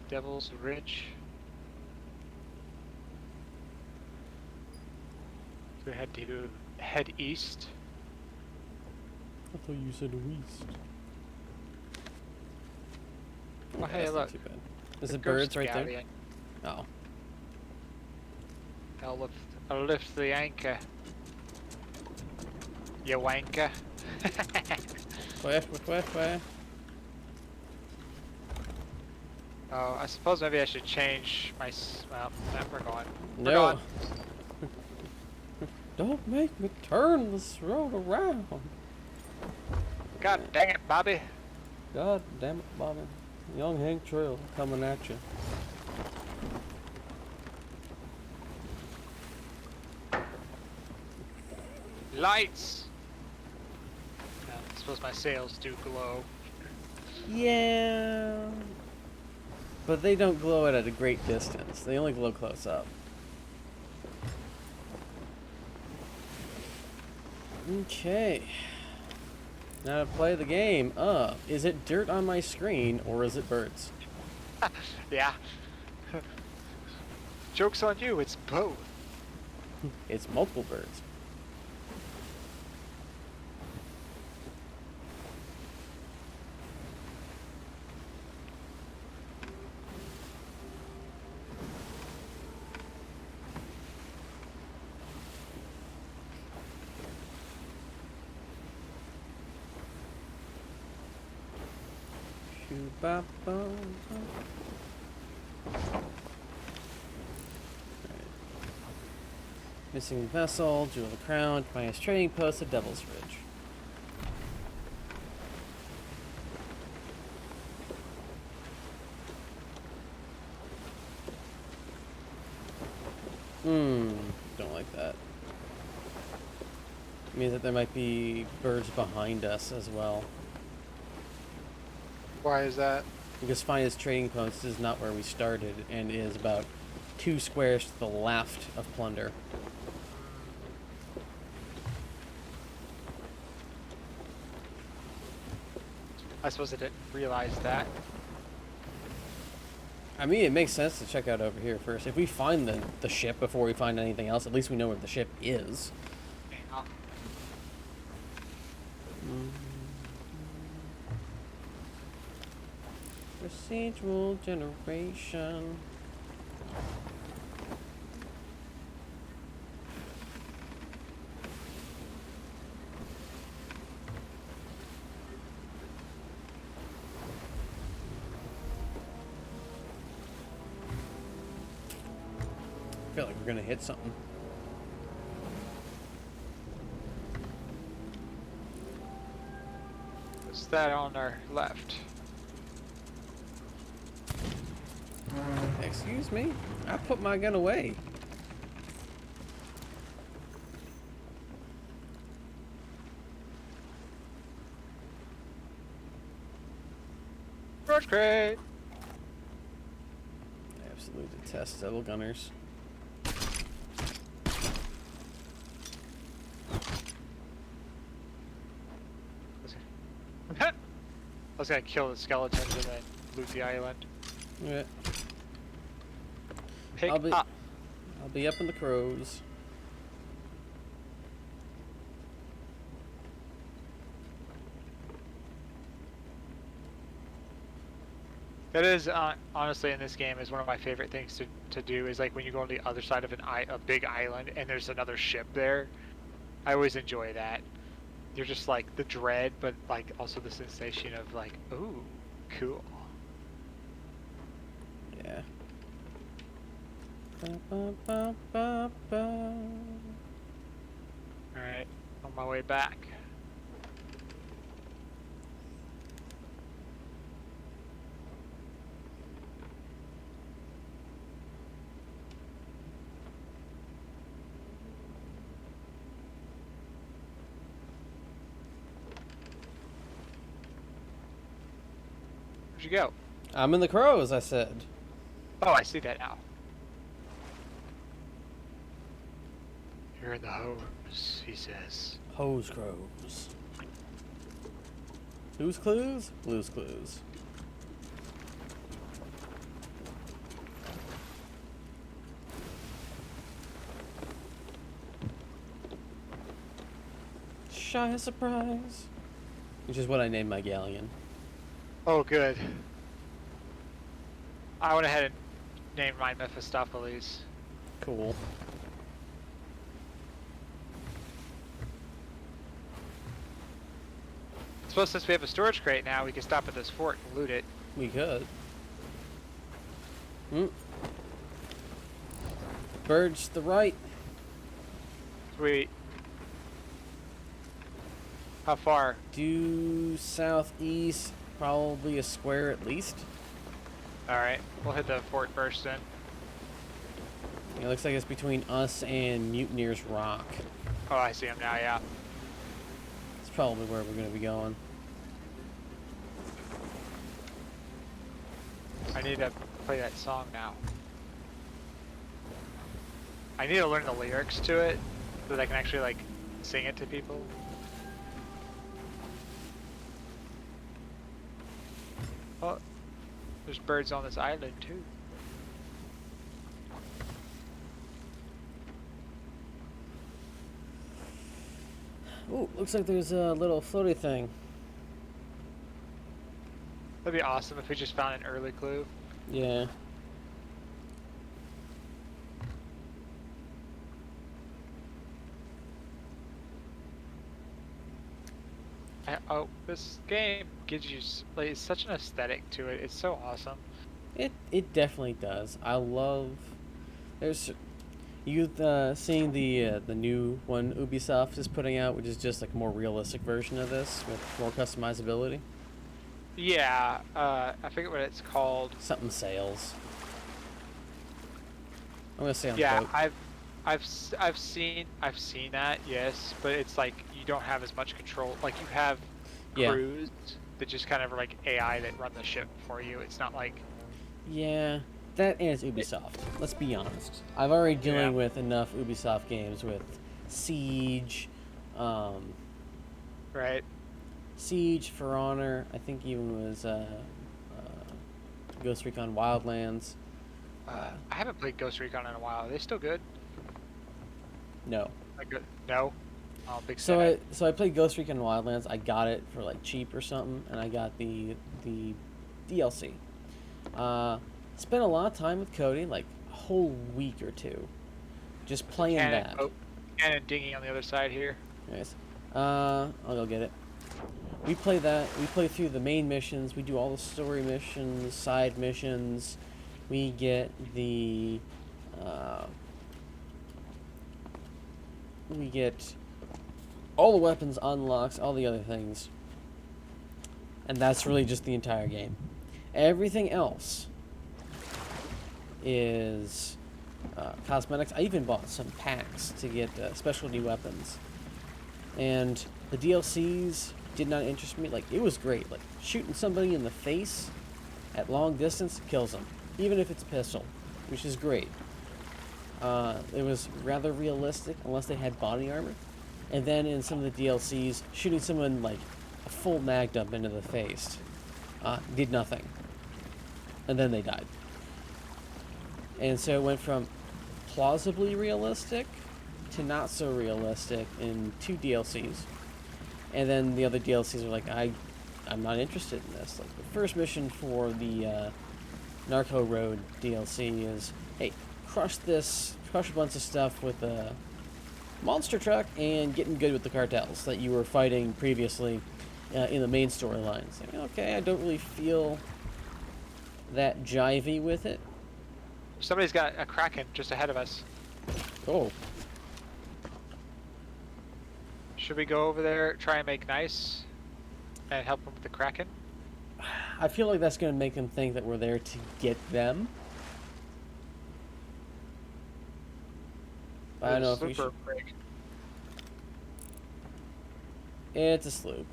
Devil's Ridge. So we had to head east. I thought you said west. Oh, Yeah, hey, that's not look. too bad. There's The the birds Ghost right there. Galleon. Oh. I'll lift the anchor. You wanker. Where? Oh, I suppose maybe I should change my. Well, we're going. We're No. going. Don't make me turn this road around. God dang it, Bobby. God damn it, Bobby. Young Hank Trail coming at you. Lights. I suppose my sails do glow. Yeah. But they don't glow at a great distance. They only glow close up. Okay. Now to play the game. Is it dirt on my screen or is it birds? Yeah. Joke's on you, it's both. It's multiple birds. Shoo-ba-ba-ba. Missing vessel, Jewel of the Crown, minus trading post at Devil's Ridge. Don't like that. It means that there might be birds behind us as well. Why is that? Because finest trading post is not where we started and is about 2 squares to the left of plunder. I suppose I didn't realize that. I mean, it makes sense to check out over here first. If we find the ship before we find anything else, at least we know where the ship is. Yeah. Procedural generation. I feel like we're gonna hit something. What's that on our left? Excuse me? I put my gun away. Storage crate! I absolutely detest double gunners. I was gonna kill the skeletons and then loot the island. Yeah. Pick I'll up. be up in the crows. That is, honestly, in this game, is one of my favorite things to do, is like when you go on the other side of a big island and there's another ship there. I always enjoy that. You're just like the dread, but like also the sensation of like, ooh, cool. Yeah. Ba, ba, ba, ba. Alright, on my way back. Where'd you go? I'm in the crows, I said. Oh, I see that now. You're in the hose, he says. Hose crows. Who's clues? Blue's clues. Shy surprise. Which is what I named my galleon. Oh, good. I went ahead and named mine Mephistopheles. Cool. I suppose since we have a storage crate now, we can stop at this fort and loot it. We could. Birds to the right. Sweet. How far? Due southeast, probably a square at least. Alright, we'll hit the fort first then. It looks like it's between us and Mutineer's Rock. Oh, I see him now, yeah. It's probably where we're going to be going. I need to play that song now. I need to learn the lyrics to it so that I can actually like sing it to people. Oh, there's birds on this island too. Ooh, looks like there's a little floaty thing. That'd be awesome if we just found an early clue. Yeah. Oh, this game gives you like it's such an aesthetic to it. It's so awesome. It definitely does. I love. There's you seeing the new one Ubisoft is putting out, which is just like a more realistic version of this with more customizability. Yeah, I forget what it's called. Something sales. I'm gonna say on Yeah, boat. I've seen that, yes, but it's like you don't have as much control. Like you have Yeah. crews that just kind of are like AI that run the ship for you. It's not like Yeah, that and it's Ubisoft. Let's be honest. I've already dealing Yeah. with enough Ubisoft games with Siege, right. Siege, For Honor. I think even was Ghost Recon Wildlands. I haven't played Ghost Recon in a while. Are they still good? No. Like good? No. Oh, big So sad. I played Ghost Recon Wildlands. I got it for like cheap or something, and I got the DLC. Spent a lot of time with Cody, like a whole week or two, just playing that. Oh, cannon dinghy on the other side here. Nice. I'll go get it. We play that. We play through the main missions. We do all the story missions, side missions. We get the. We get all the weapons unlocks, all the other things. And that's really just the entire game. Everything else is cosmetics. I even bought some packs to get specialty weapons. And the DLCs did not interest me. Like, it was great. Like, shooting somebody in the face at long distance kills them. Even if it's a pistol, which is great. It was rather realistic, unless they had body armor. And then in some of the DLCs, shooting someone like a full mag dump into the face did nothing. And then they died. And so it went from plausibly realistic to not so realistic in 2 DLCs. And then the other DLCs are like, I'm not interested in this. Like, the first mission for the Narco Road DLC is, hey, crush a bunch of stuff with a monster truck and getting good with the cartels that you were fighting previously in the main storyline. It's like, okay, I don't really feel that jivey with it. Somebody's got a Kraken just ahead of us. Oh, Should we go over there, try and make nice, and help them with the Kraken? I feel like that's going to make them think that we're there to get them. I don't know if we should. Break. It's a sloop.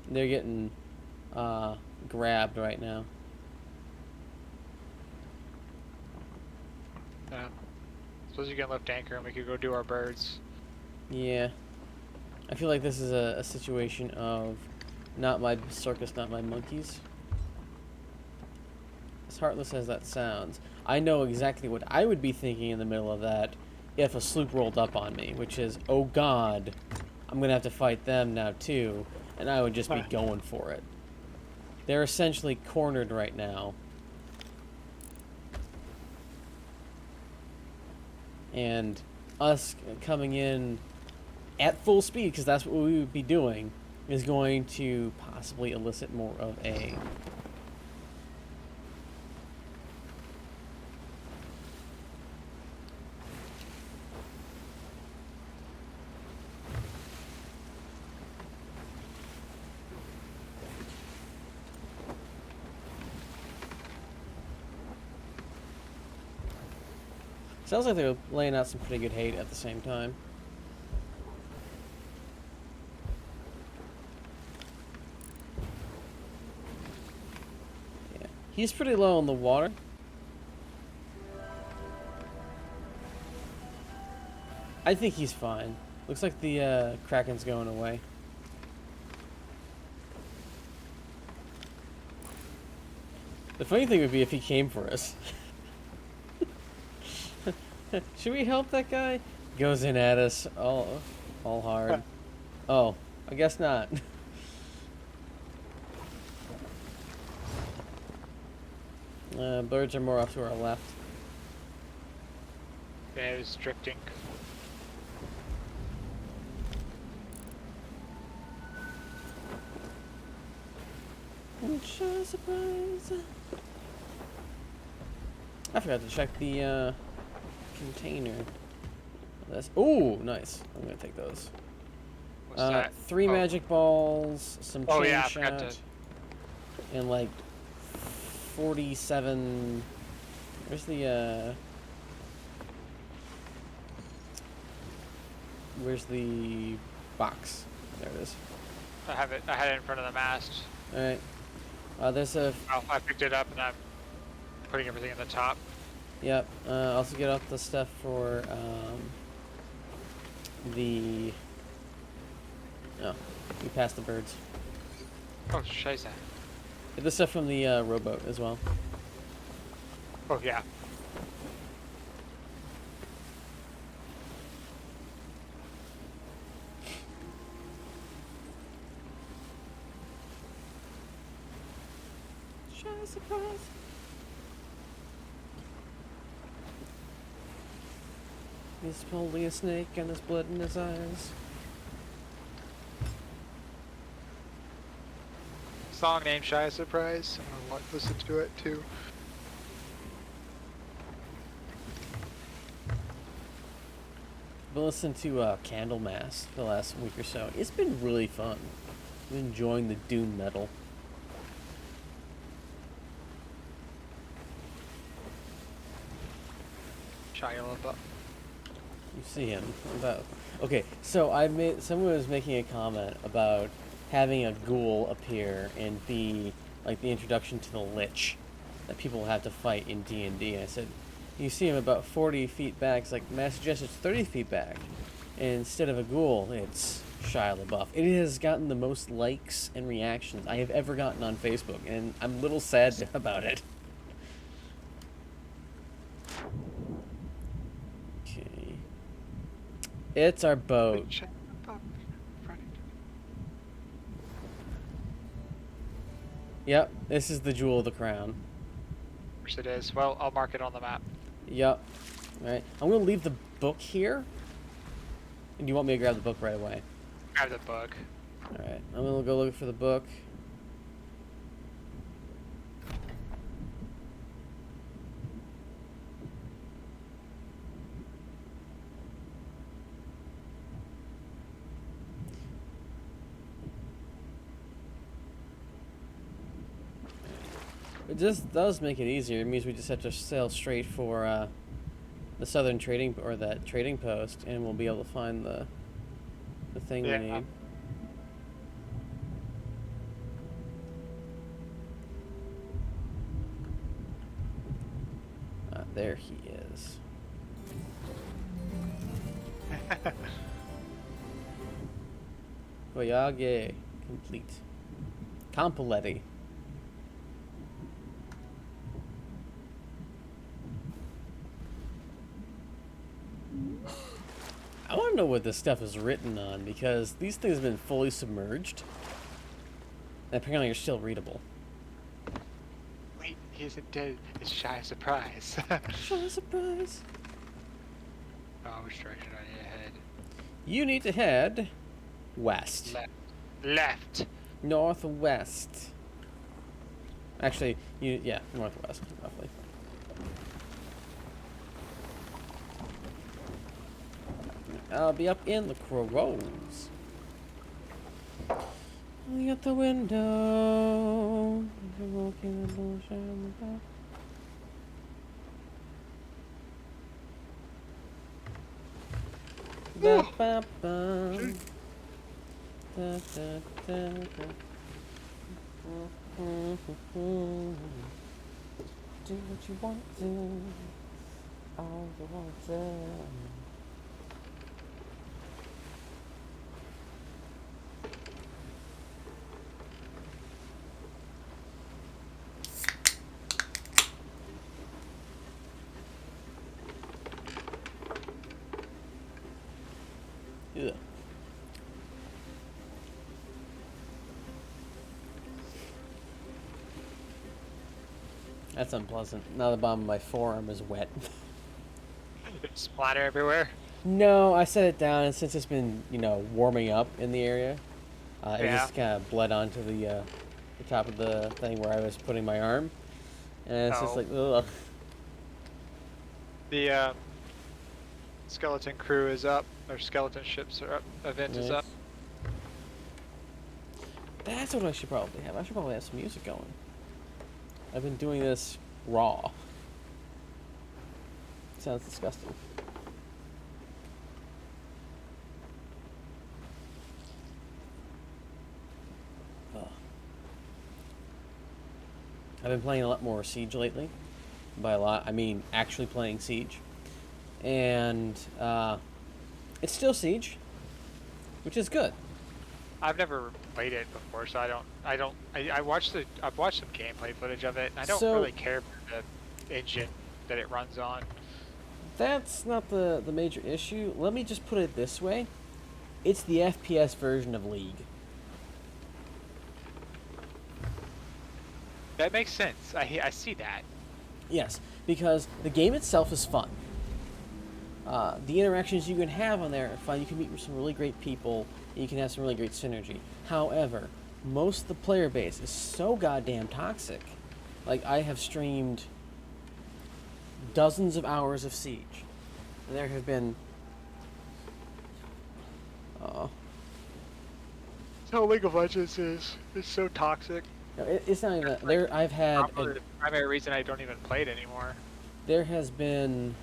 They're getting grabbed right now. Yeah. Suppose you can lift anchor and we could go do our birds. Yeah. I feel like this is a situation of not my circus, not my monkeys. As heartless as that sounds, I know exactly what I would be thinking in the middle of that if a sloop rolled up on me, which is, oh god, I'm going to have to fight them now too, and I would just be going for it. They're essentially cornered right now. And us coming in at full speed, because that's what we would be doing, is going to possibly elicit more of a sounds like they're laying out some pretty good hate at the same time. Yeah. He's pretty low in the water. I think he's fine. Looks like the Kraken's going away. The funny thing would be if he came for us. Should we help that guy? Goes in at us all hard. Oh, I guess not. Birds are more off to our left. Yeah, it was drifting. Surprise! I forgot to check the container. Oh, nice. I'm gonna take those. What's that? 3 magic balls, some chain yeah, I forgot shot, to... and like 47. Where's the Where's the box? There it is. I have it. I had it in front of the mast. All right. There's a. I picked it up and I'm putting everything in the top. Yep. Also get off the stuff for the. Oh, we passed the birds. Oh, scheiße. Get the stuff from the rowboat as well. Oh, yeah. Surprise! He's holding a snake and there's blood in his eyes. Song named Shy Surprise. I want to listen to it too. Been listening to Candlemass for the last week or so. It's been really fun. I'm enjoying the doom metal. Shia LaBeouf. You see him. Okay, so someone was making a comment about having a ghoul appear and be like the introduction to the Lich that people have to fight in D&D. I said, you see him about 40 feet back. It's like, Matt suggests it's 30 feet back. And instead of a ghoul, it's Shia LaBeouf. It has gotten the most likes and reactions I have ever gotten on Facebook, and I'm a little sad about it. Okay. It's our boat. Shia LaBeouf. Yep, this is the jewel of the crown. Of course it is. Well, I'll mark it on the map. Yep. Alright, I'm gonna leave the book here. And you want me to grab the book right away? Grab the book. Alright, I'm gonna go look for the book. It just does make it easier. It means we just have to sail straight for the southern trading, or that trading post, and we'll be able to find the thing we need. There he is. Voyage complete. Completti. I want to know what this stuff is written on, because these things have been fully submerged. And apparently are still readable. Wait, he isn't dead. It's Shy Surprise. Shy Surprise. Oh, which direction do I need to head? You need to head west. Left. Northwest. Actually, yeah, northwest, roughly. I'll be up in the Crows. Looking at the window. Walking the bullshit on the back. Ba, ba, ba. Da, da, da, da. Do what you want to. All you want to. Ugh. That's unpleasant. Now the bottom of my forearm is wet. Splatter everywhere. No, I set it down, and since it's been, warming up in the area, it Yeah. just kind of bled onto the top of the thing where I was putting my arm, and it's just Oh. like, ugh. The skeleton crew is up. Or skeleton ships are up. Event is Nice. up. That's what I should probably have. I should probably have some music going. I've been doing this raw. Sounds disgusting. Ugh. I've been playing a lot more Siege lately. By a lot, I mean actually playing Siege. And it's still Siege, which is good. I've never played it before, so I've watched some gameplay footage of it, and I don't So- really care for the engine that it runs on. That's not the major issue. Let me just put it this way. It's the FPS version of League. That makes sense. I see that. Yes, because the game itself is fun. The interactions you can have on there are fun. You can meet with some really great people, and you can have some really great synergy. However, most of the player base is so goddamn toxic. Like, I have streamed dozens of hours of Siege. And there have been... So League of Legends is so toxic. No, it's not even... There, I've had... Probably the primary reason I don't even play it anymore. There has been,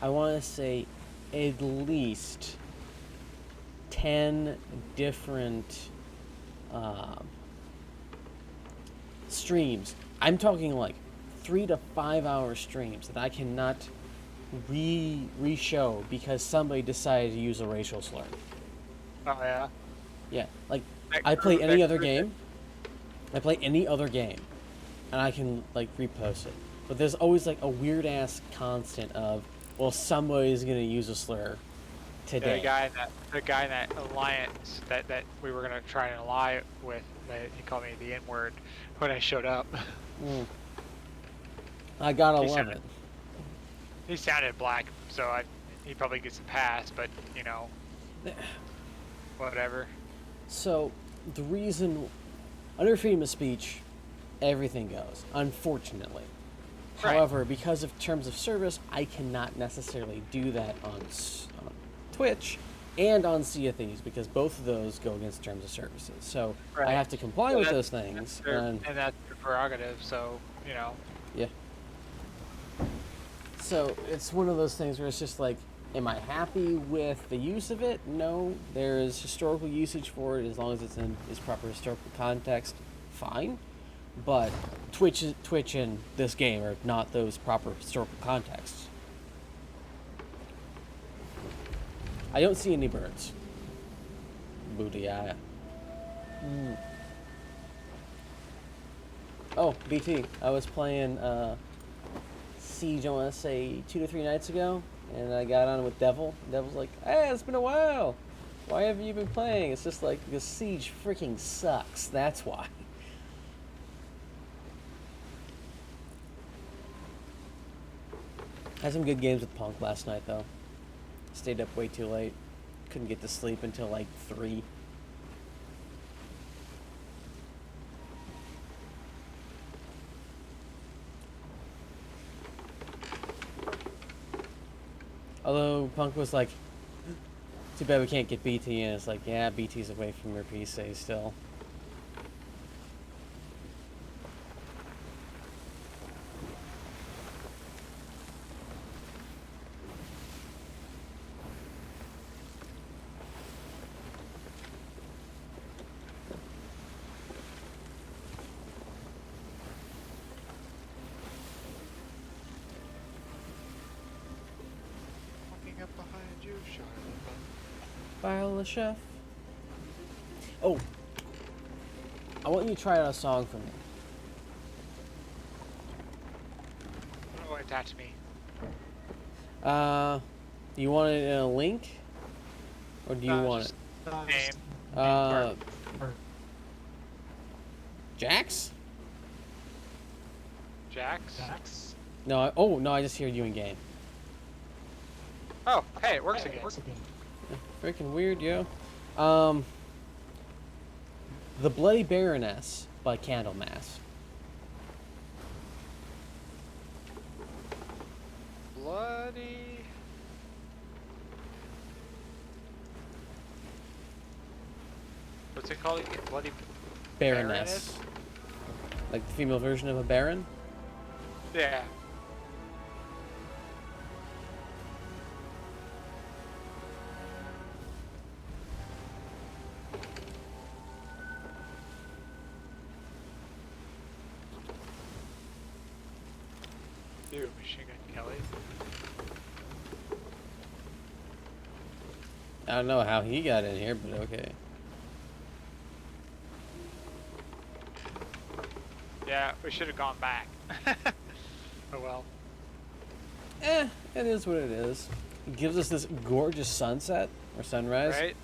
I want to say, at least 10 different streams. I'm talking like 3 to 5 hour streams that I cannot re-show because somebody decided to use a racial slur. Oh yeah. Yeah, like That I play crew- any that other crew- game. I play any other game, and I can like repost it. But there's always like a weird ass constant of, well, somebody's gonna use a slur today. The guy in that alliance that we were gonna try and ally with, he called me the N word when I showed up. Mm. I gotta He love sounded- it. He sounded black, so he probably gets a pass, but whatever. So the reason under freedom of speech, everything goes. Unfortunately. Right. However, because of terms of service, I cannot necessarily do that on Twitch and on Sea of Thieves because both of those go against terms of services. So Right. I have to comply So with that's- those things. And that's their prerogative, so Yeah. So it's one of those things where it's just like, am I happy with the use of it? No. There is historical usage for it as long as it's in its proper historical context. Fine. But Twitch and this game are not those proper historical contexts. I don't see any birds. Booty eye. Oh, BT. I was playing Siege, I want to say 2 to 3 nights ago, and I got on with Devil. Devil's like, hey, it's been a while. Why haven't you been playing? It's just like, because Siege freaking sucks. That's why. Had some good games with Punk last night, though. Stayed up way too late. Couldn't get to sleep until like 3. Although Punk was like, too bad we can't get BT in. It's like, yeah, BT's away from your PC still. you, Shia LaBeouf? File the chef. Oh, I want you to try out a song for me. Oh, attach me. You want it in a link, or do you want Just it? name. Jax? Jax? No. No. I just hear you in game. Oh, hey, it works again. Freaking weird, yo. The Bloody Baroness by Candlemass. Bloody. What's it called again? Bloody Baroness. Like the female version of a baron? Yeah. Dude, Machine Gun Kelly. I don't know how he got in here, but okay. Yeah, we should have gone back. Oh well. It is what it is. It gives us this gorgeous sunset, or sunrise. Right?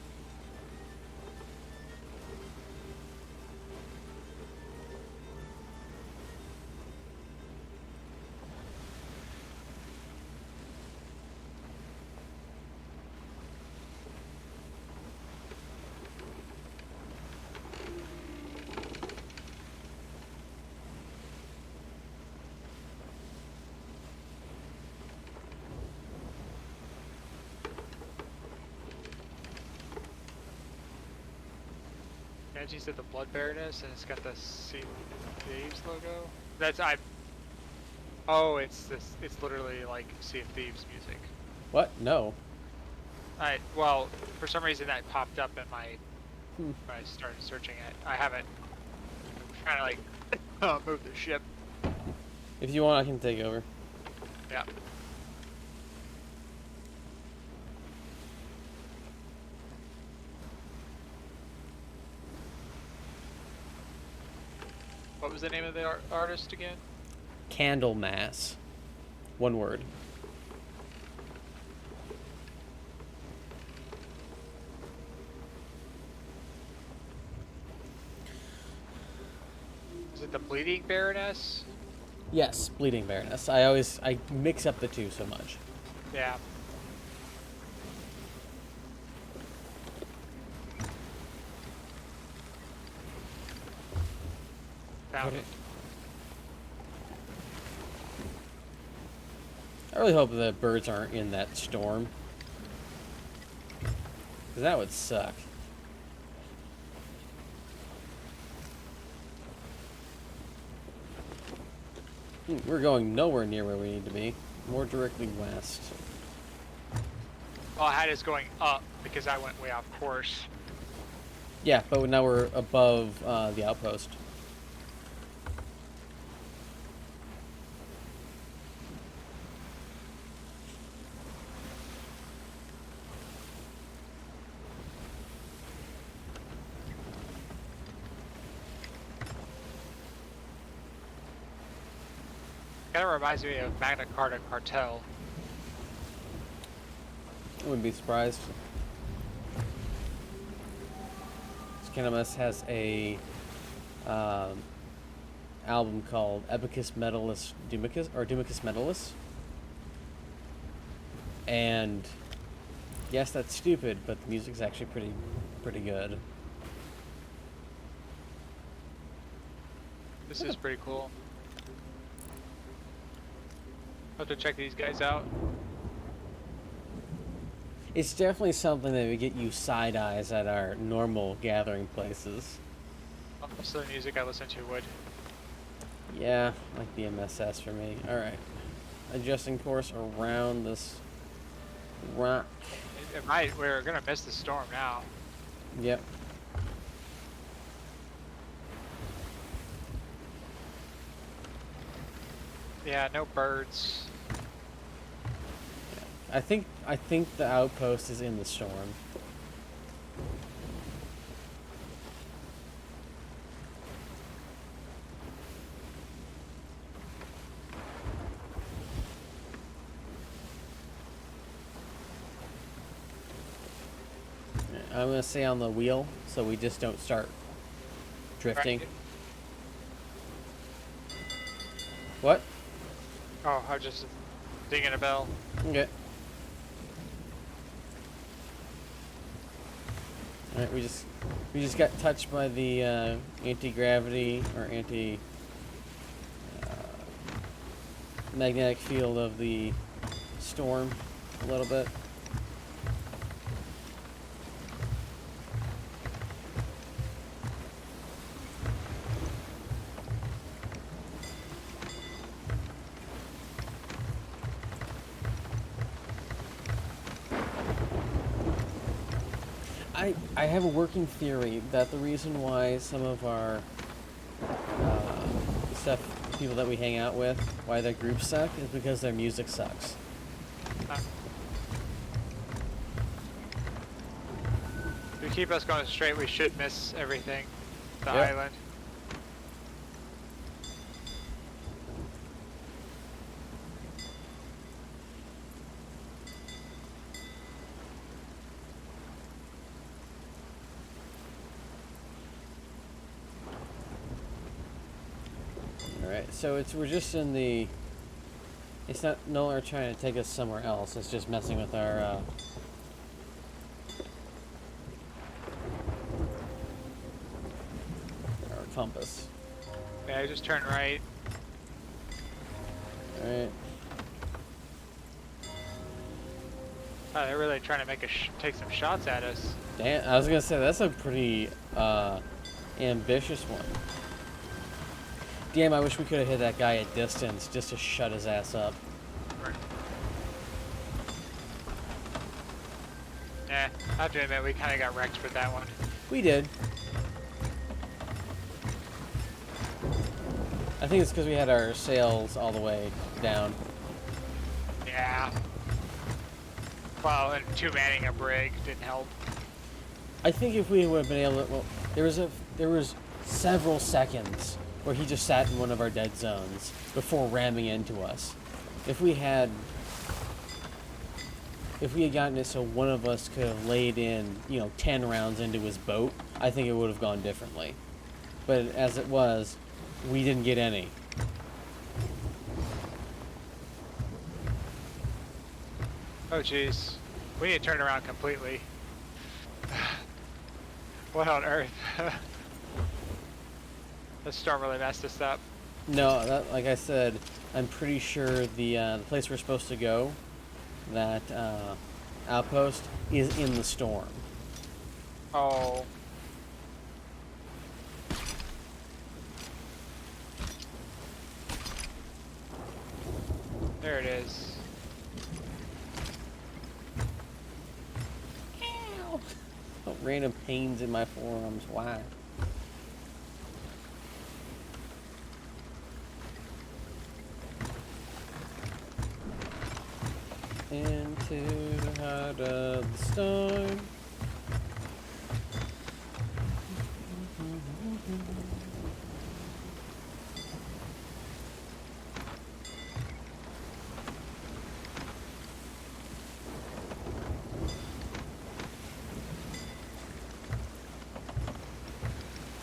Angie's at the Blood Baroness, and it's got the Thieves logo. That's Oh, it's this. It's literally like Sea of Thieves music. What? No. Well, for some reason that popped up in my Hmm. when I started searching it. I haven't. I'm trying to like move the ship. If you want, I can take over. Yeah. What was the name of the artist again? Candlemass. One word. Is it the Bleeding Baroness? Yes, Bleeding Baroness. I mix up the two so much. Yeah. Found it. I really hope the birds aren't in that storm. 'Cause that would suck. We're going nowhere near where we need to be. More directly west. All I had is going up because I went way off course. Yeah, but now we're above the outpost. Kind of reminds me of Magna Carta Cartel. I wouldn't be surprised. Cannabis has a album called Epicus Metalus Dumicus, or Dumicus Metalus. And yes, that's stupid, but the music's actually pretty good. This is pretty cool. I'll have to check these guys out. It's definitely something that would get you side eyes at our normal gathering places. Also, the music I listen to would. Yeah, like the MSS for me. Alright. Adjusting course around this rock. It might. We're gonna miss the storm now. Yep. Yeah, no birds. I think I think the outpost is in the storm. I'm gonna stay on the wheel so we just don't start drifting. Right. What? Oh, I was just dinging a bell. Okay. Alright, we just got touched by the anti-gravity or anti magnetic field of the storm a little bit. I have a working theory that the reason why some of our people that we hang out with, why their groups suck, is because their music sucks. If we keep us going straight, we should miss everything. The Yep. island. Alright, so we're just in the... It's not no longer trying to take us somewhere else, it's just messing with our compass. Yeah, just turn right. Alright. Oh, they're really trying to make take some shots at us. Damn, I was gonna say, that's a pretty ambitious one. Damn, I wish we could have hit that guy at distance just to shut his ass up. Right. Yeah, I have to admit, we kind of got wrecked with that one. We did. I think it's because we had our sails all the way down. Yeah. Well, and two-manning a brig didn't help. I think if we would have been able to... Well, there was several seconds where he just sat in one of our dead zones before ramming into us. If we had gotten it so one of us could have laid in, 10 rounds into his boat, I think it would have gone differently. But as it was, we didn't get any. Oh, jeez. We need to turn around completely. What on earth? This storm really messed us up. No, like I said, I'm pretty sure the place we're supposed to go, that outpost, is in the storm. Oh. There it is. Ow. Oh, random pains in my forearms. Why? Into the heart of the storm.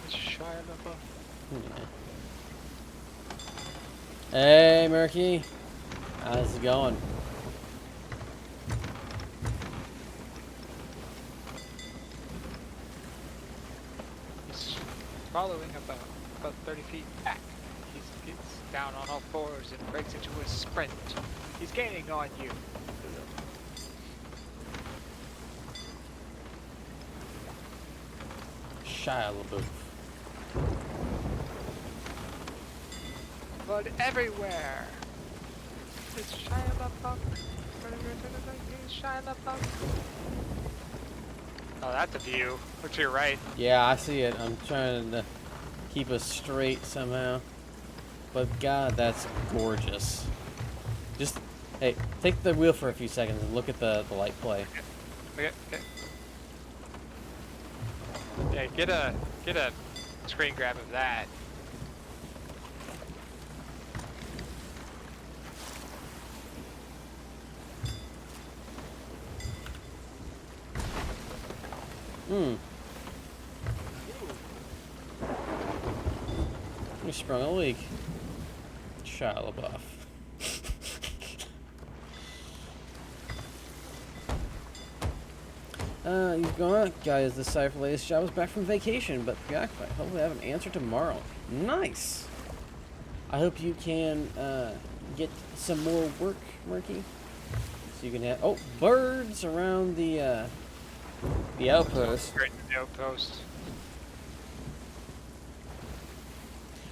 It's Shia LaBeouf. Yeah. Hey, Murky. How's it going? He's following about 30 feet back. He gets down on all fours and breaks into a sprint. He's gaining on you. Shia LaBeouf. Blood everywhere. It's Shia LaBeouf. It's Shia LaBeouf. Oh, that's a view. Look to your right. Yeah, I see it. I'm trying to keep us straight somehow. But God, that's gorgeous. Just Hey, take the wheel for a few seconds and look at the light play. Okay. Yeah, get a screen grab of that. You sprung a leak. Shia LaBeouf. You've gone, guys. This side for latest job was back from vacation, but preoccupied. Hopefully, I have an answer tomorrow. Nice. I hope you can get some more work, Murky. So you can have birds around the outpost. Great outpost.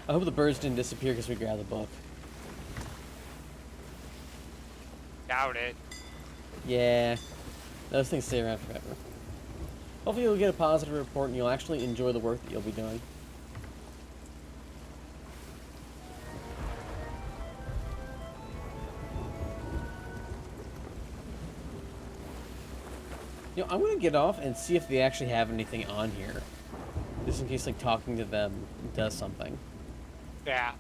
I hope the birds didn't disappear because we grabbed the book. Doubt it. Yeah, those things stay around forever. Hopefully you'll get a positive report and you'll actually enjoy the work that you'll be doing. You know, I'm gonna get off and see if they actually have anything on here. Just in case like talking to them does something. Yeah.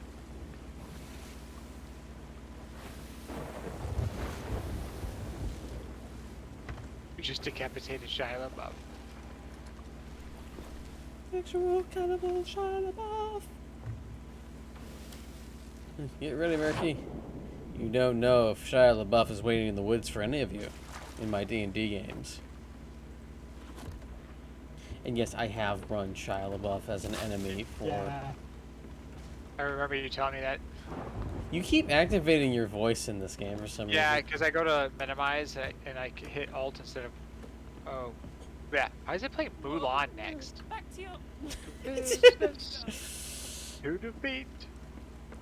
We just decapitated Shia LaBeouf. Actual cannibal Shia LaBeouf. Get ready, Murky. You don't know if Shia LaBeouf is waiting in the woods for any of you in my D&D games. And yes, I have run Shia LaBeouf as an enemy for... Yeah. I remember you telling me that. You keep activating your voice in this game for some Yeah, reason. because I go to minimize and I hit Alt instead of... Oh. Yeah. Why is it playing Mulan next? Back to you. Business to defeat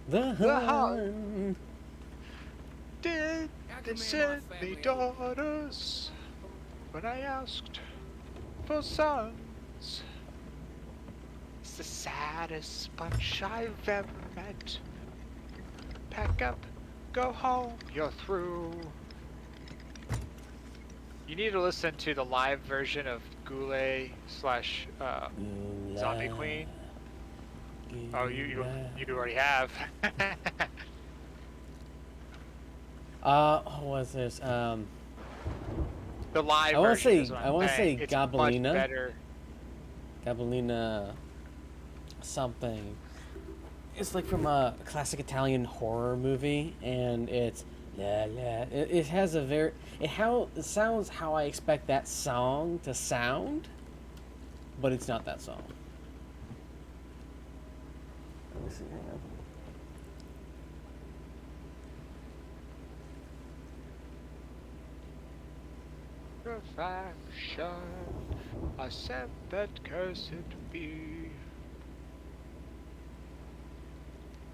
The Hun. did How they come me and send my me family- daughters when I asked for sons. It's the saddest bunch I've ever met. Pack up, go home, you're through. You need to listen to the live version of Goulet slash Zombie Queen. Oh, you already have. What was this? The live I wanna version. say- is what I I'm wanna saying. say It's Gobelina. much better. Gabellina something. It's like from a classic Italian horror movie, and it's la la. It has a very it sounds how I expect that song to sound, but it's not that song. Let me see. Hang on. Perfection, I said that cursed be.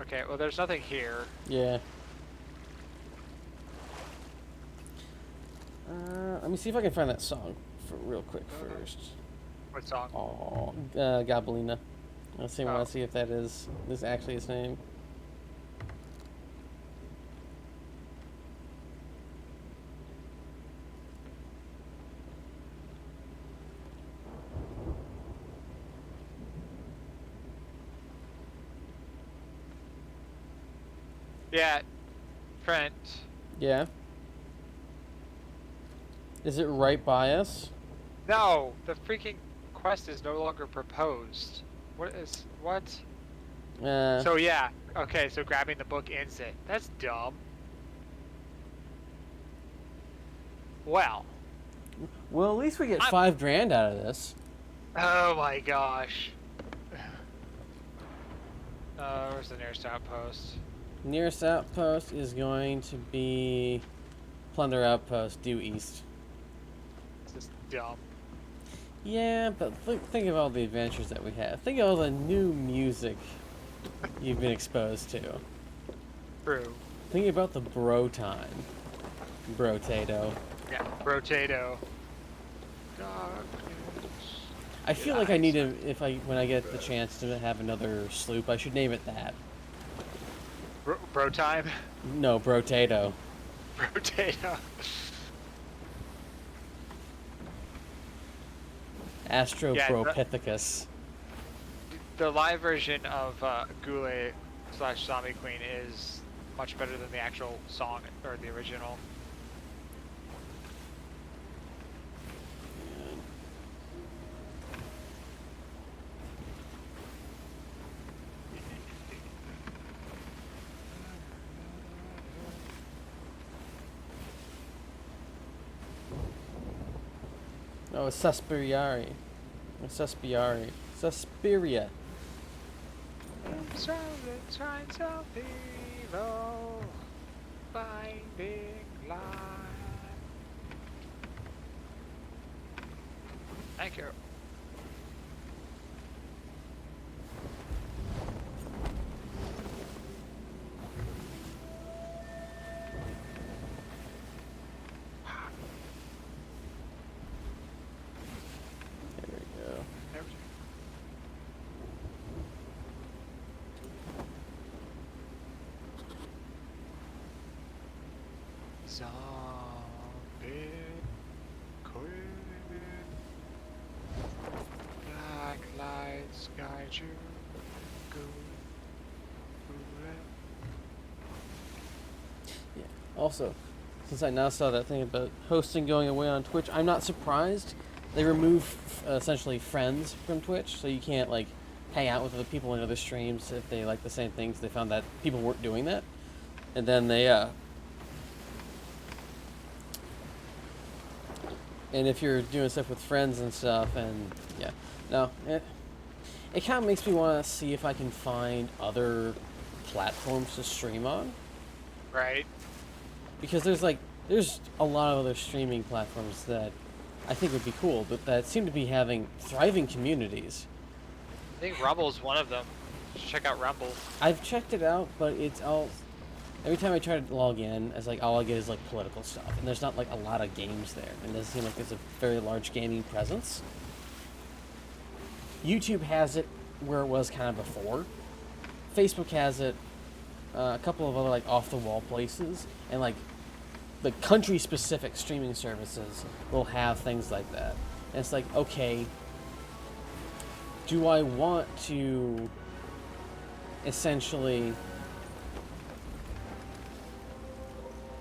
Okay, well, there's nothing here. Yeah. Let me see if I can find that song for real quick first. What song? Oh, Gobelina. Let's see. I want Oh. to see if that is actually his name. Yeah, Trent. Yeah. Is it right by us? No, the freaking quest is no longer proposed. What? So yeah, okay, so grabbing the book ends it. That's dumb. Well. Well, at least we get I'm- $5,000 out of this. Oh my gosh. Where's the nearest outpost? Nearest outpost is going to be Plunder Outpost, due east. This is dumb. Yeah, but think of all the adventures that we have. Think of all the new music you've been exposed to. True. Think about the bro time. Brotato. Yeah, Rotato. Darkness. I feel like I need to, when I get the chance to have another sloop, I should name it that. Bro time? No, Brotato. Rotato. Yeah, Astropropithecus. the live version of Goulet / Zombie Queen is much better than the actual song or the original. No, it's Suspiria. Suspiria. Trying to below, finding light. Thank you. There we go. There we go. Zombie Queen, black lights guide you. Yeah. Also, since I now saw that thing about hosting going away on Twitch, I'm not surprised. They remove essentially friends from Twitch, so you can't like hang out with other people in other streams if they like the same things. They found that people weren't doing that, and then they and if you're doing stuff with friends and stuff, and yeah, no, it kind of makes me want to see if I can find other platforms to stream on. Right. Because there's a lot of other streaming platforms that I think would be cool, but that seem to be having thriving communities. I think Rumble's one of them. Just check out Rumble. I've checked it out, but it's all every time I try to log in, it's like all I get is like political stuff, and there's not like a lot of games there. It doesn't seem like there's a very large gaming presence. YouTube has it where it was kind of before. Facebook has it. A couple of other like off-the-wall places, and like the country-specific streaming services will have things like that. And it's like, okay, do I want to essentially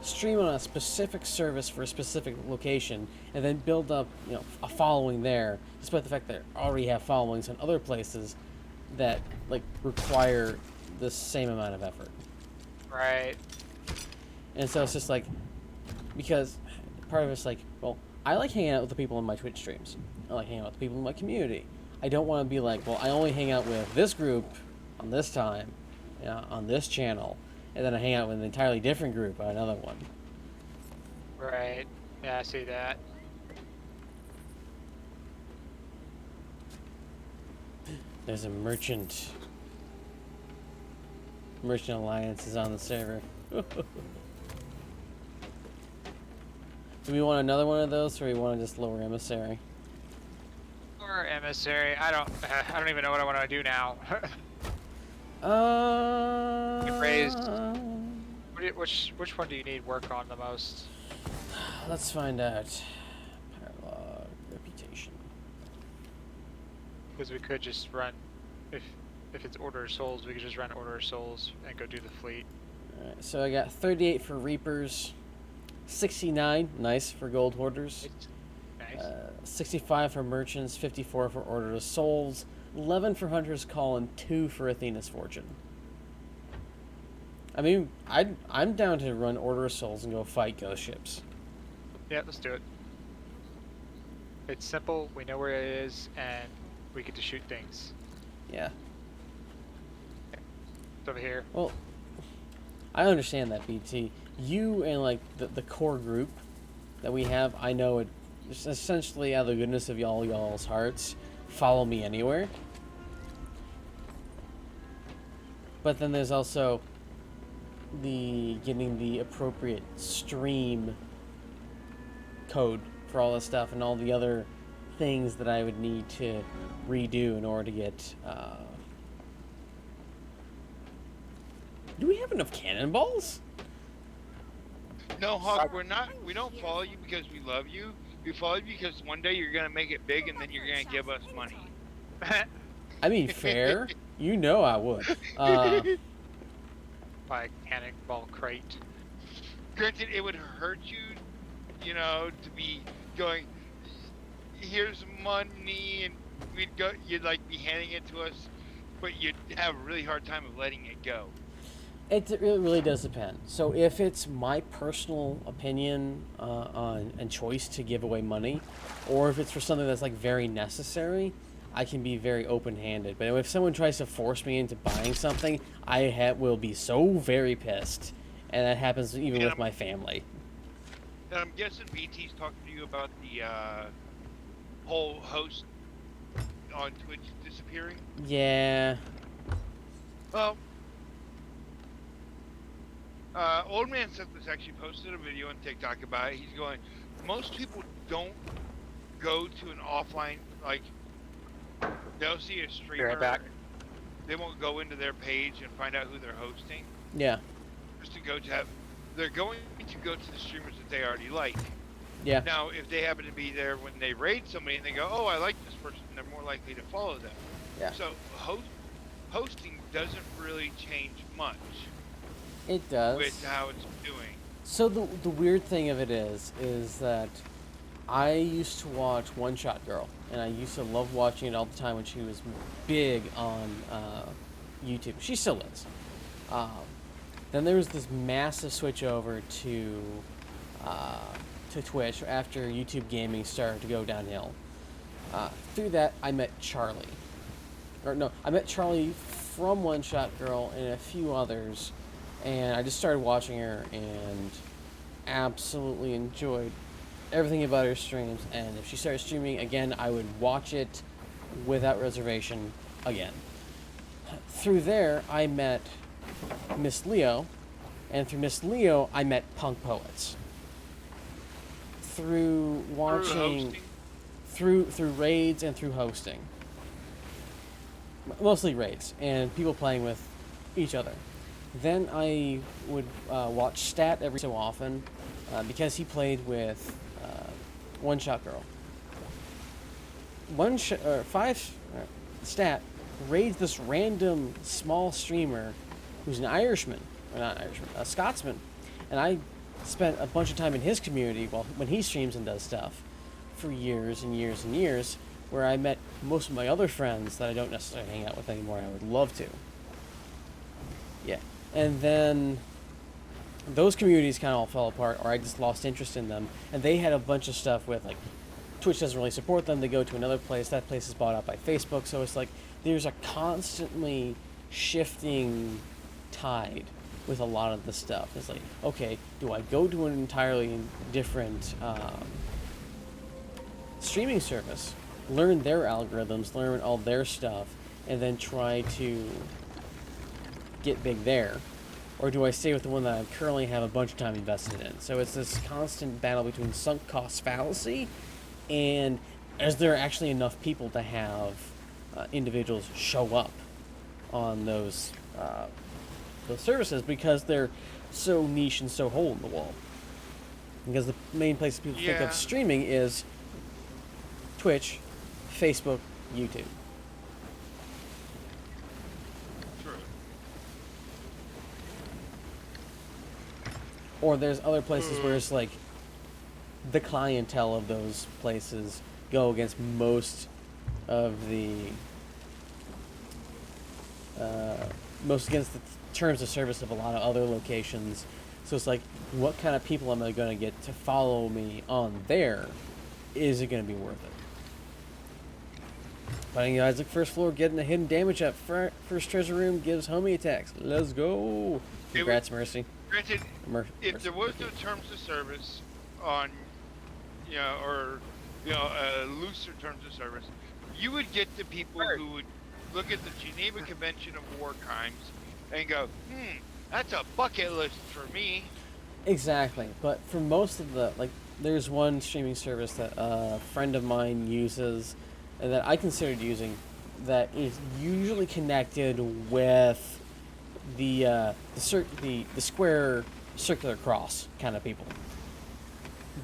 stream on a specific service for a specific location and then build up, a following there, despite the fact that I already have followings in other places that like require the same amount of effort? Right. And so it's just like, because part of it's like, well, I like hanging out with the people in my Twitch streams. I like hanging out with the people in my community. I don't want to be like, well, I only hang out with this group on this time, on this channel, and then I hang out with an entirely different group on another one. Right. Yeah, I see that. There's a merchant. Merchant Alliance is on the server. Do we want another one of those, or we want to just lower emissary? Or emissary. I don't even know what I want to do now. Get raised. Which one do you need work on the most? Let's find out. Paralog reputation. Because we could just run, if it's Order of Souls, we could just run Order of Souls and go do the fleet. Alright, so I got 38 for Reapers, 69, nice for Gold Hoarders. Nice. 65 for Merchants, 54 for Order of Souls, 11 for Hunter's Call, and 2 for Athena's Fortune. I mean, I'm down to run Order of Souls and go fight ghost ships. Yeah, let's do it. It's simple, we know where it is, and we get to shoot things. Yeah. It's over here. Well, I understand that, BT. You and, like, the core group that we have, I know it essentially out of the goodness of y'all's hearts, follow me anywhere. But then there's also the getting the appropriate stream code for all this stuff and all the other things that I would need to redo in order to get do we have enough cannonballs? No, Hawk, we don't follow you because we love you. We follow you because one day you're gonna make it big and then you're gonna give us money. I mean, fair. You know I would. Uh, By cannonball crate. Granted, it would hurt you, to be going, here's money, and you'd like be handing it to us, but you'd have a really hard time of letting it go. it really does depend. So if it's my personal opinion on and choice to give away money, or if it's for something that's like very necessary, I can be very open-handed. But if someone tries to force me into buying something, will be so very pissed, and that happens even with my family. And I'm guessing BT's talking to you about the whole host on Twitch disappearing. Yeah. Well, Old Man Sept actually posted a video on TikTok about it. He's going, most people don't go to an offline, like, they'll see a streamer. Right back. They won't go into their page and find out who they're hosting. Yeah. Just to go to have, they're going to go to the streamers that they already like. Yeah. Now, if they happen to be there when they raid somebody and they go, oh, I like this person, they're more likely to follow them. Yeah. So hosting doesn't really change much It does. with how it's doing. So the weird thing of it is that I used to watch One Shot Girl, and I used to love watching it all the time when she was big on YouTube. She still is. Then there was this massive switch over to Twitch after YouTube gaming started to go downhill. Through that, I met Charlie. I met Charlie from One Shot Girl and a few others, and I just started watching her and absolutely enjoyed everything about her streams. And if she started streaming again, I would watch it without reservation again. Through there, I met Miss Leo, and through Miss Leo, I met Punk Poets. Through watching, through raids and through hosting, mostly raids and people playing with each other. Then I would watch Stat every so often because he played with One Shot Girl. Stat raids this random small streamer who's an Irishman, or not Irishman, a Scotsman, and I spent a bunch of time in his community when he streams and does stuff for years and years and years, where I met most of my other friends that I don't necessarily hang out with anymore. I would love to. Yeah. And then those communities kind of all fell apart, or I just lost interest in them, and they had a bunch of stuff with, like, Twitch doesn't really support them, they go to another place, that place is bought out by Facebook, so it's like there's a constantly shifting tide with a lot of the stuff. It's like, okay, do I go to an entirely different streaming service, learn their algorithms, learn all their stuff, and then try to get big there? Or do I stay with the one that I currently have a bunch of time invested in? So it's this constant battle between sunk cost fallacy and is there actually enough people to have individuals show up on those services, because they're so niche and so hole in the wall. Because the main place people think of streaming is Twitch, Facebook, YouTube. True. Or there's other places where it's like the clientele of those places go against most of the terms of service of a lot of other locations. So it's like, what kind of people am I going to get to follow me on there? Is it going to be worth it? Fighting Isaac first floor, getting a hidden damage up. First treasure room gives homie attacks. Let's go. Congrats, Mercy. Granted, if there was no terms of service on, looser terms of service, you would get the people who would look at the Geneva Convention of War Crimes and go, that's a bucket list for me. Exactly, but for most of there's one streaming service that a friend of mine uses, and that I considered using, that is usually connected with the Square circular cross kind of people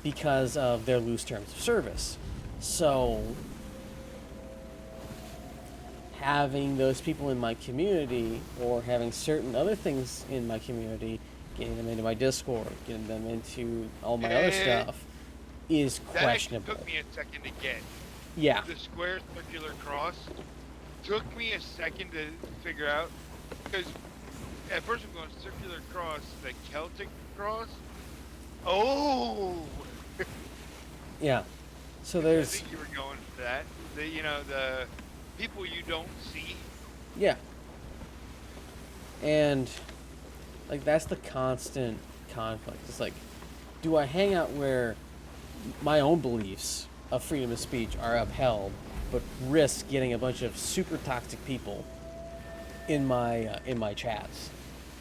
because of their loose terms of service. So having those people in my community, or having certain other things in my community, getting them into my Discord, getting them into all my other stuff, is That actually questionable. took me a second to get. Yeah. The square circular cross took me a second to figure out, because at first I'm going circular cross, the Celtic cross. Oh, Yeah. So I there's, think you were going for that. The people you don't see. yeah. And like that's the constant conflict. It's like, do I hang out where my own beliefs of freedom of speech are upheld, but risk getting a bunch of super toxic people in my chats?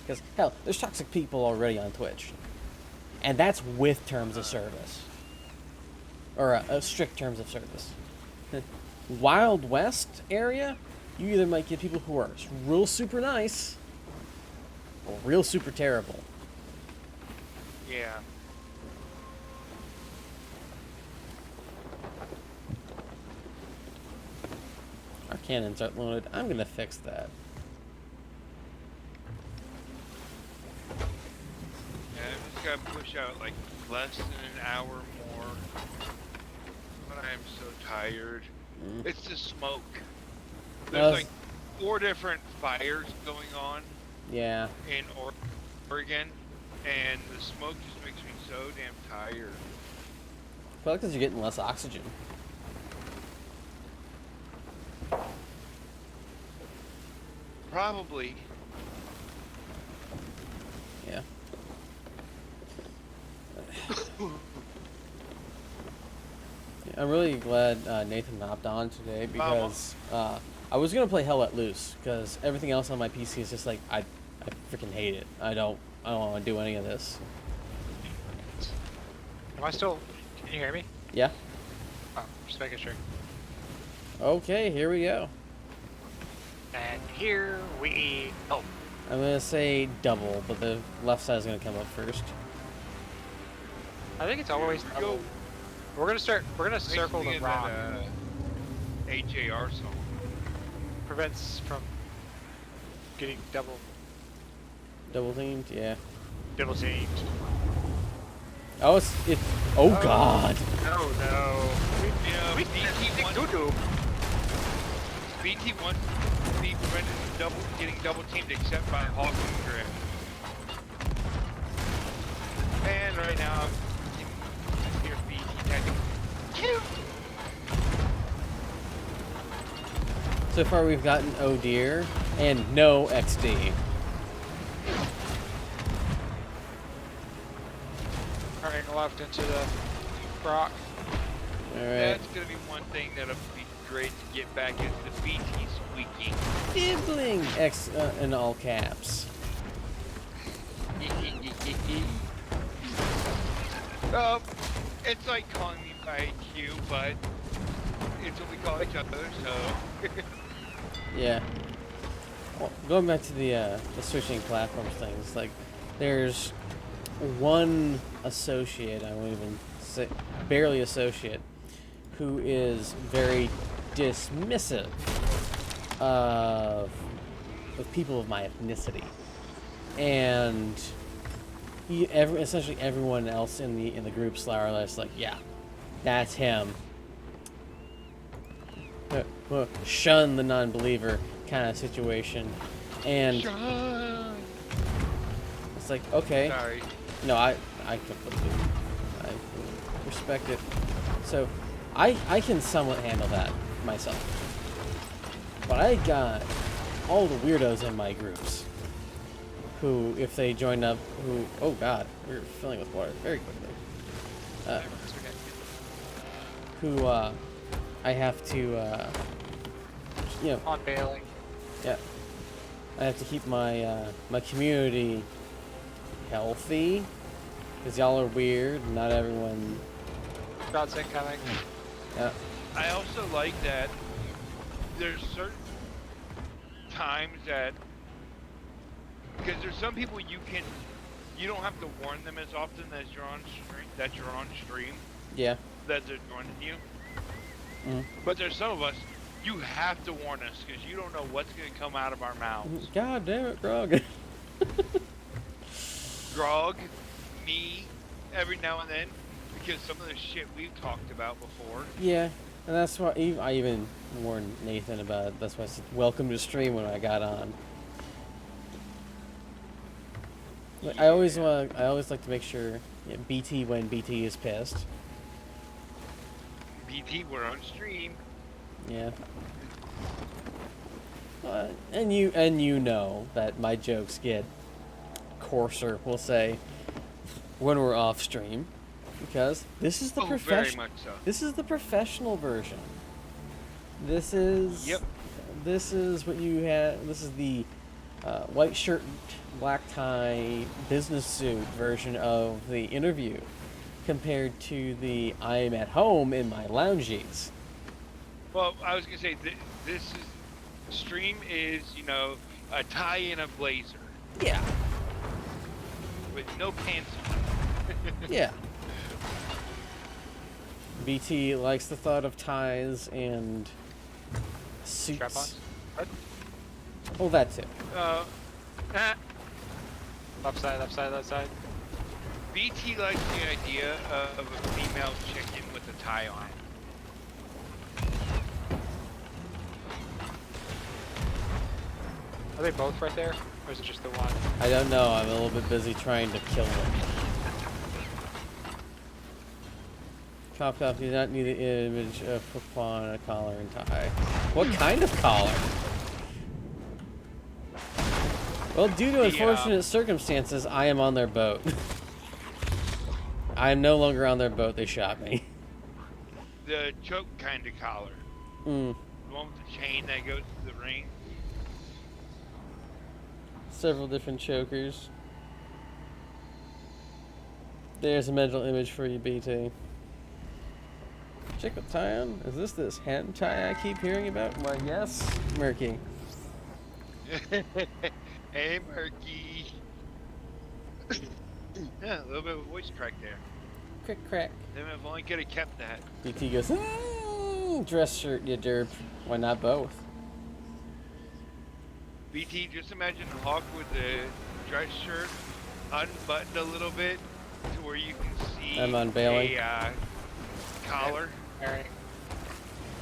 Because hell, there's toxic people already on Twitch, and that's with terms of service, or strict terms of service. Wild West area, you either might get people who are real super nice or real super terrible. Yeah. Our cannons aren't loaded. I'm gonna fix that. Yeah, I just gotta push out like less than an hour more. But I am so tired. It's the smoke. There's like 4 different fires going on Yeah. in Oregon, and the smoke just makes me so damn tired. Probably because you're getting less oxygen. Probably. Yeah. Yeah, I'm really glad Nathan hopped on today because I was gonna play Hell Let Loose because everything else on my PC is just like I freaking hate it. I don't want to do any of this. Am I still? Can you hear me? Yeah. Oh, just making sure. Okay, here we go. And here we go. I'm gonna say double, but the left side is gonna come up first. I think it's always Go. double. We're gonna circle the Basically rock. that, HAR song. Prevents from getting double Teamed, yeah. teamed. Oh, it's oh god. No, no. Yeah, Doo-doo. BT wants to be prevented from getting double teamed except by Hawk and Griff. And right now I'm here BT attacking. So far we've gotten Oh Dear and no XD. Turning left into the rock. Alright. That's gonna be one thing that'll be great to get back is the BT squeaking. Dibbling X in all caps. It's like calling me by Q, but it's what we call each other, so. Yeah. Well, going back to the switching platforms things, like there's one associate, I won't even say barely associate, who is very dismissive of people of my ethnicity, and essentially everyone else in the group /list like, yeah, that's him. Shun the non-believer kind of situation, and Shun. it's like, okay, Sorry. no, I completely I respect it. So I can somewhat handle that myself, but I got all the weirdos in my groups who, if they join up, oh god, we're filling with water very quickly. Who I have to On bailing. yeah, I have to keep my my community healthy because y'all are weird. Not everyone. God's incoming. Yeah. I also like that there's certain times that, because there's some people you can you don't have to warn them as often as you're on stream. That you're on stream. Yeah. That they're joining you. Mm. But there's some of us. You have to warn us because you don't know what's gonna come out of our mouths. God damn it, Grog. Grog, me, every now and then, because some of the shit we've talked about before. Yeah, and that's why I even warned Nathan about it. That's why I said welcome to stream when I got on. Like, I always like to make sure BT when BT is pissed. BT, we're on stream. Yeah. And you know that my jokes get coarser, we'll say, when we're off stream, because this is the very much so. This is the professional version. This is Yep. This is what you have. This is the white shirt, black tie, business suit version of the interview, compared to the I'm at home in my loungies. Well, I was gonna say this is stream is a tie and a blazer Yeah. with no pants on. Yeah. BT likes the thought of ties and suits. Strap-ons? What? Oh, that too. Left side, left side, left side. BT likes the idea of a female chicken with a tie on. Are they both right there? Or is it just the one? I don't know. I'm a little bit busy trying to kill them. Cop, do not need the image of upon a collar and tie. What kind of collar? Well, due to unfortunate circumstances, I am on their boat. I am no longer on their boat. They shot me. The choke kind of collar. Mm. The one with the chain that goes to the ring. Several different chokers. There's a mental image for you, BT. Check the tie on. Is this hentai I keep hearing about? Why, yes. Murky. Hey, Murky. Yeah, a little bit of a voice crack there. Crick crack. Then if only could have kept that. BT goes, dress shirt, you derp. Why not both? BT, just imagine Hawk with the dress shirt unbuttoned a little bit to where you can see I'm unveiling. a collar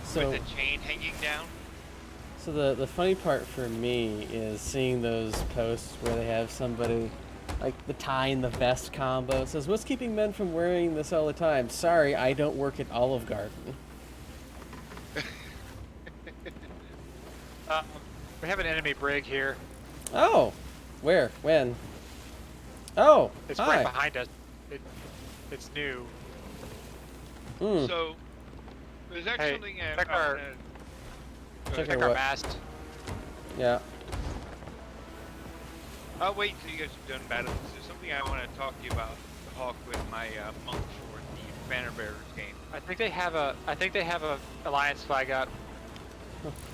So, with the chain hanging down. so the funny part for me is seeing those posts where they have somebody, like the tie and the vest combo. It says, what's keeping men from wearing this all the time? Sorry, I don't work at Olive Garden. We have an enemy brig here. Oh! Where? When? Oh! It's hi. right behind us. It's new. Mm. So, there's actually Hey, something check our- Check Check our our what? mast. Yeah. I'll wait until you guys are done battling. There's something I want to talk to you about, Hawk, with my monk for the Banner Bearers game. I think they have a alliance flag up.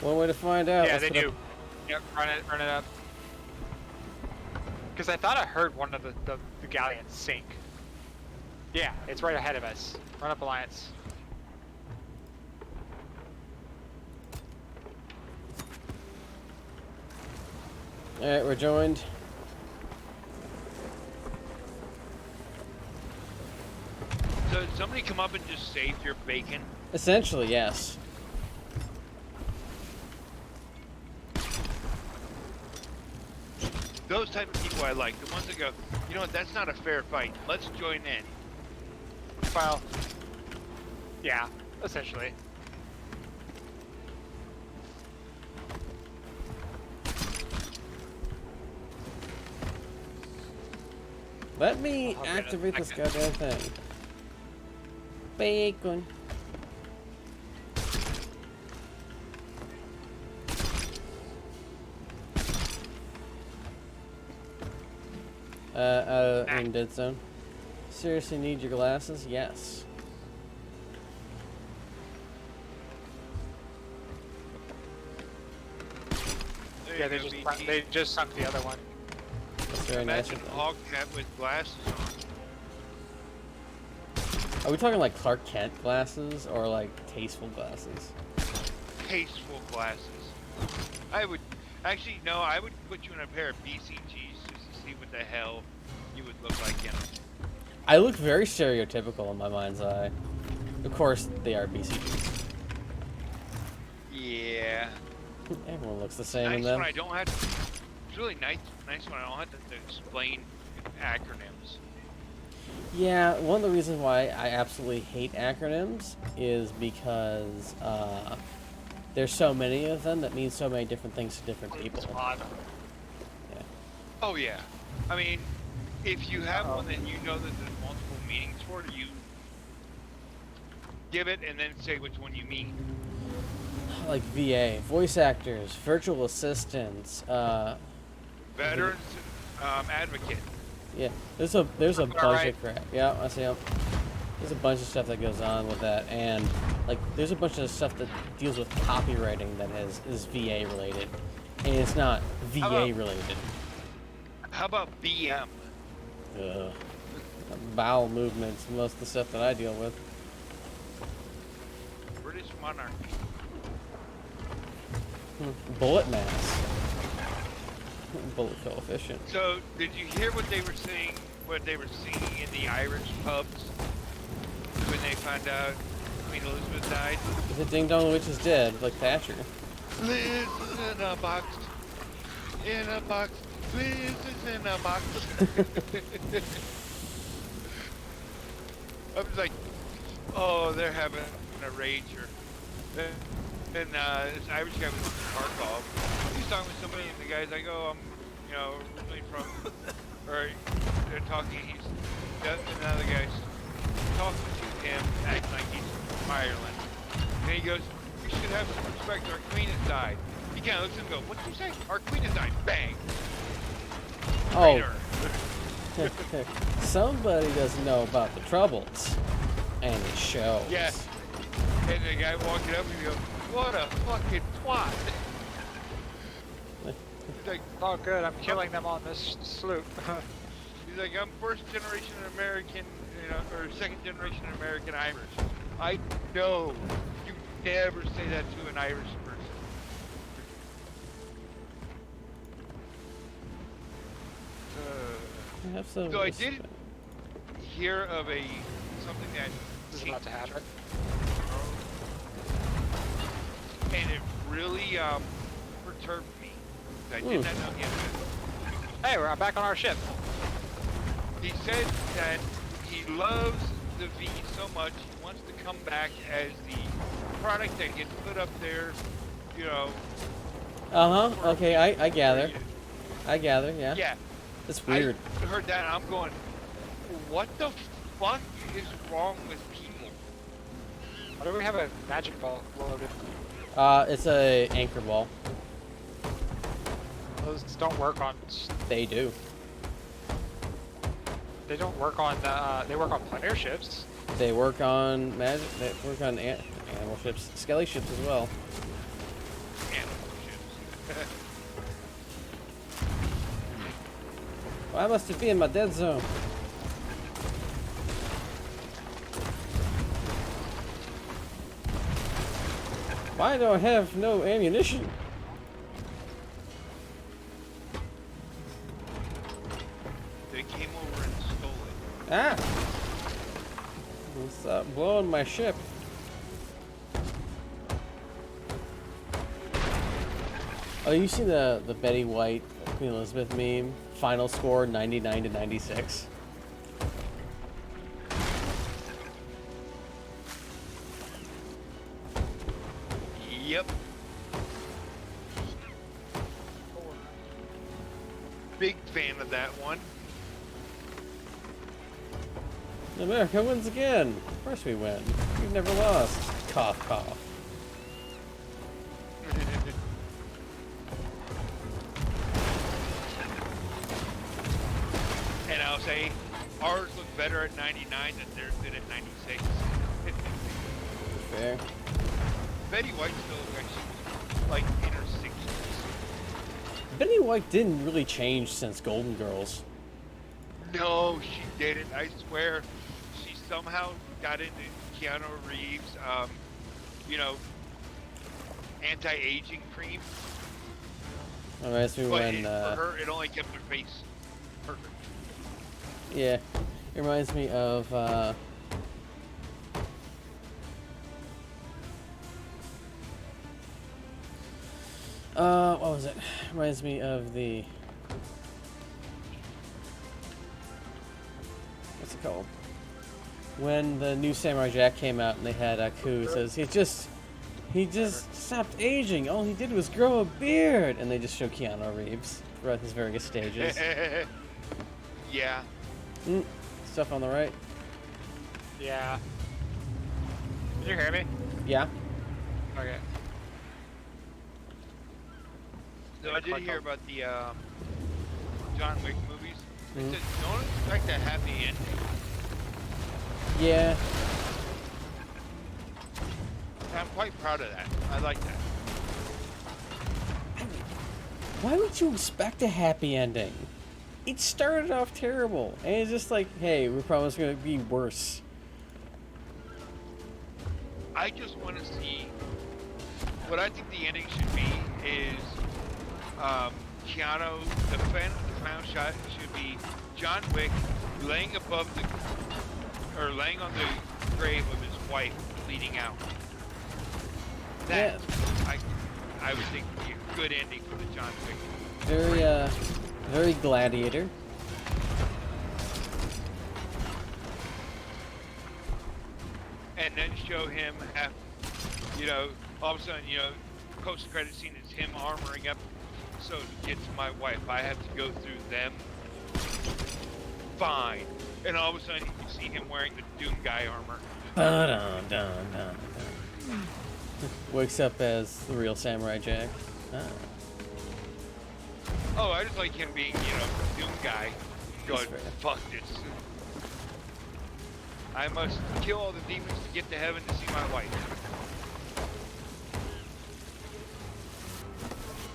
One way to find out. Yeah, Let's they put do. up- Yep, run it up. Because I thought I heard one of the galleons sink. Yeah, it's right ahead of us. Run up alliance. Alright, we're joined. So did somebody come up and just save your bacon? Essentially, yes. Those type of people I like. The ones that go, you know what, that's not a fair fight. Let's join in. Well, yeah, essentially. Let me I'll get activate it. this goddamn thing. Bacon. In dead zone. Seriously need your glasses? Yes. There Yeah, you go, BT. they just sunk the other one. very nice Imagine of them. Hogcat with glasses on. Are we talking like Clark Kent glasses or like tasteful glasses? Tasteful glasses. I would actually no. I would put you in a pair of BCGs just to see what the hell you would look like in them. I look very stereotypical in my mind's eye. Of course, they are BCGs. Yeah. Everyone looks the same Nice in them. when I don't have to. It's really nice when I don't have to explain acronyms. Yeah, one of the reasons why I absolutely hate acronyms is because there's so many of them that mean so many different things to different people. Yeah. Oh yeah. I mean, if you have one that you know that there's multiple meanings for, you give it and then say which one you mean. Like VA, voice actors, virtual assistants, Veterans advocate. yeah, there's a bunch right. of crap. Yeah, I see 'em. There's a bunch of stuff that goes on with that, and like there's a bunch of stuff that deals with copywriting that is VA related, and it's not VA about- related. How about BM? Ugh. Bowel movements, most of the stuff that I deal with. British monarchy. Bullet mass. Bullet coefficient. So, did you hear what they were saying? What they were seeing in the Irish pubs when they found out Queen Elizabeth died? The ding dong witch is dead, like Thatcher. Liz is in a box. In a box. Liz is in a box. I was like, oh, they're having a rager. And this Irish guy was on the car call. He's talking with somebody, and the guy's like, "Oh, I'm, originally from," or they're talking. Another guy's talking to him, acting like he's from Ireland. And he goes, "We should have some respect. Our queen has died." He kind of looks at him and goes, "What did you say?" "Our queen has died." Bang. Oh, Traitor. somebody doesn't know about the troubles, and it shows. Yeah. And the guy walking up and he goes, "What a fucking twat." He's like, Oh, good. I'm killing them on this sloop. he's like, "I'm first generation American, or second generation American Irish." I know you never say that to an Irish person. Have some So I respect. did hear of something that This is about to happen. and it really perturbed me. I did not know he had that. Hey, we're back on our ship. He said that he loves the V so much he wants to come back as the product that gets put up there, Okay, I gather. I gather, yeah. Yeah. It's weird. I heard that and I'm going, what the fuck is wrong with people? Why do we have a magic ball loaded? It's a anchor ball. Those don't work on. They do. They don't work on. They work on plein air ships. They work on magic. They work on animal ships, skelly ships as well. Animal ships. Why must it be in my dead zone? Why do I have no ammunition? They came over and stole it. Ah! Stop blowing my ship. Oh, you see the Betty White Queen Elizabeth meme? Final score 99-96. Yep. Big fan of that one. America wins again. Of course we win. We've never lost. Cough, cough. And I'll say, ours look better at 99 than theirs did at 96. Fair. Betty White still looks like she was like in her 60s. Betty White didn't really change since Golden Girls. No, she didn't. I swear, she somehow got into Keanu Reeves, you know, anti-aging cream. Reminds me But when, for her, it only kept her face perfect. yeah, it reminds me of, what was it? Reminds me of the, what's it called? When the new Samurai Jack came out and they had Aku says he just stopped aging. All he did was grow a beard, and they just show Keanu Reeves throughout his various stages. Yeah. Stuff on the right. Yeah. Did you hear me? Yeah. Okay. So I did hear about the John Wick movies. It Mhm. said, don't expect a happy ending. Yeah. I'm quite proud of that. I like that. Why would you expect a happy ending? It started off terrible, and it's just like, hey, we promise it's gonna be worse. I just want to see what I think the ending should be is Keanu, the final shot should be John Wick laying above the, or laying on the grave of his wife, bleeding out. That, I would think would be a good ending for the John Wick. Very Gladiator. And then show him have, you know, all of a sudden, you know, post-credit scene is him armoring up so to get to my wife. I have to go through them. Fine. And all of a sudden you see him wearing the Doom Guy armor. Ba-dum-dum-dum-dum. Wakes up as the real Samurai Jack. Oh, I just like him being, you know, Doom Guy. Going, That's fair. fuck this. I must kill all the demons to get to heaven to see my wife.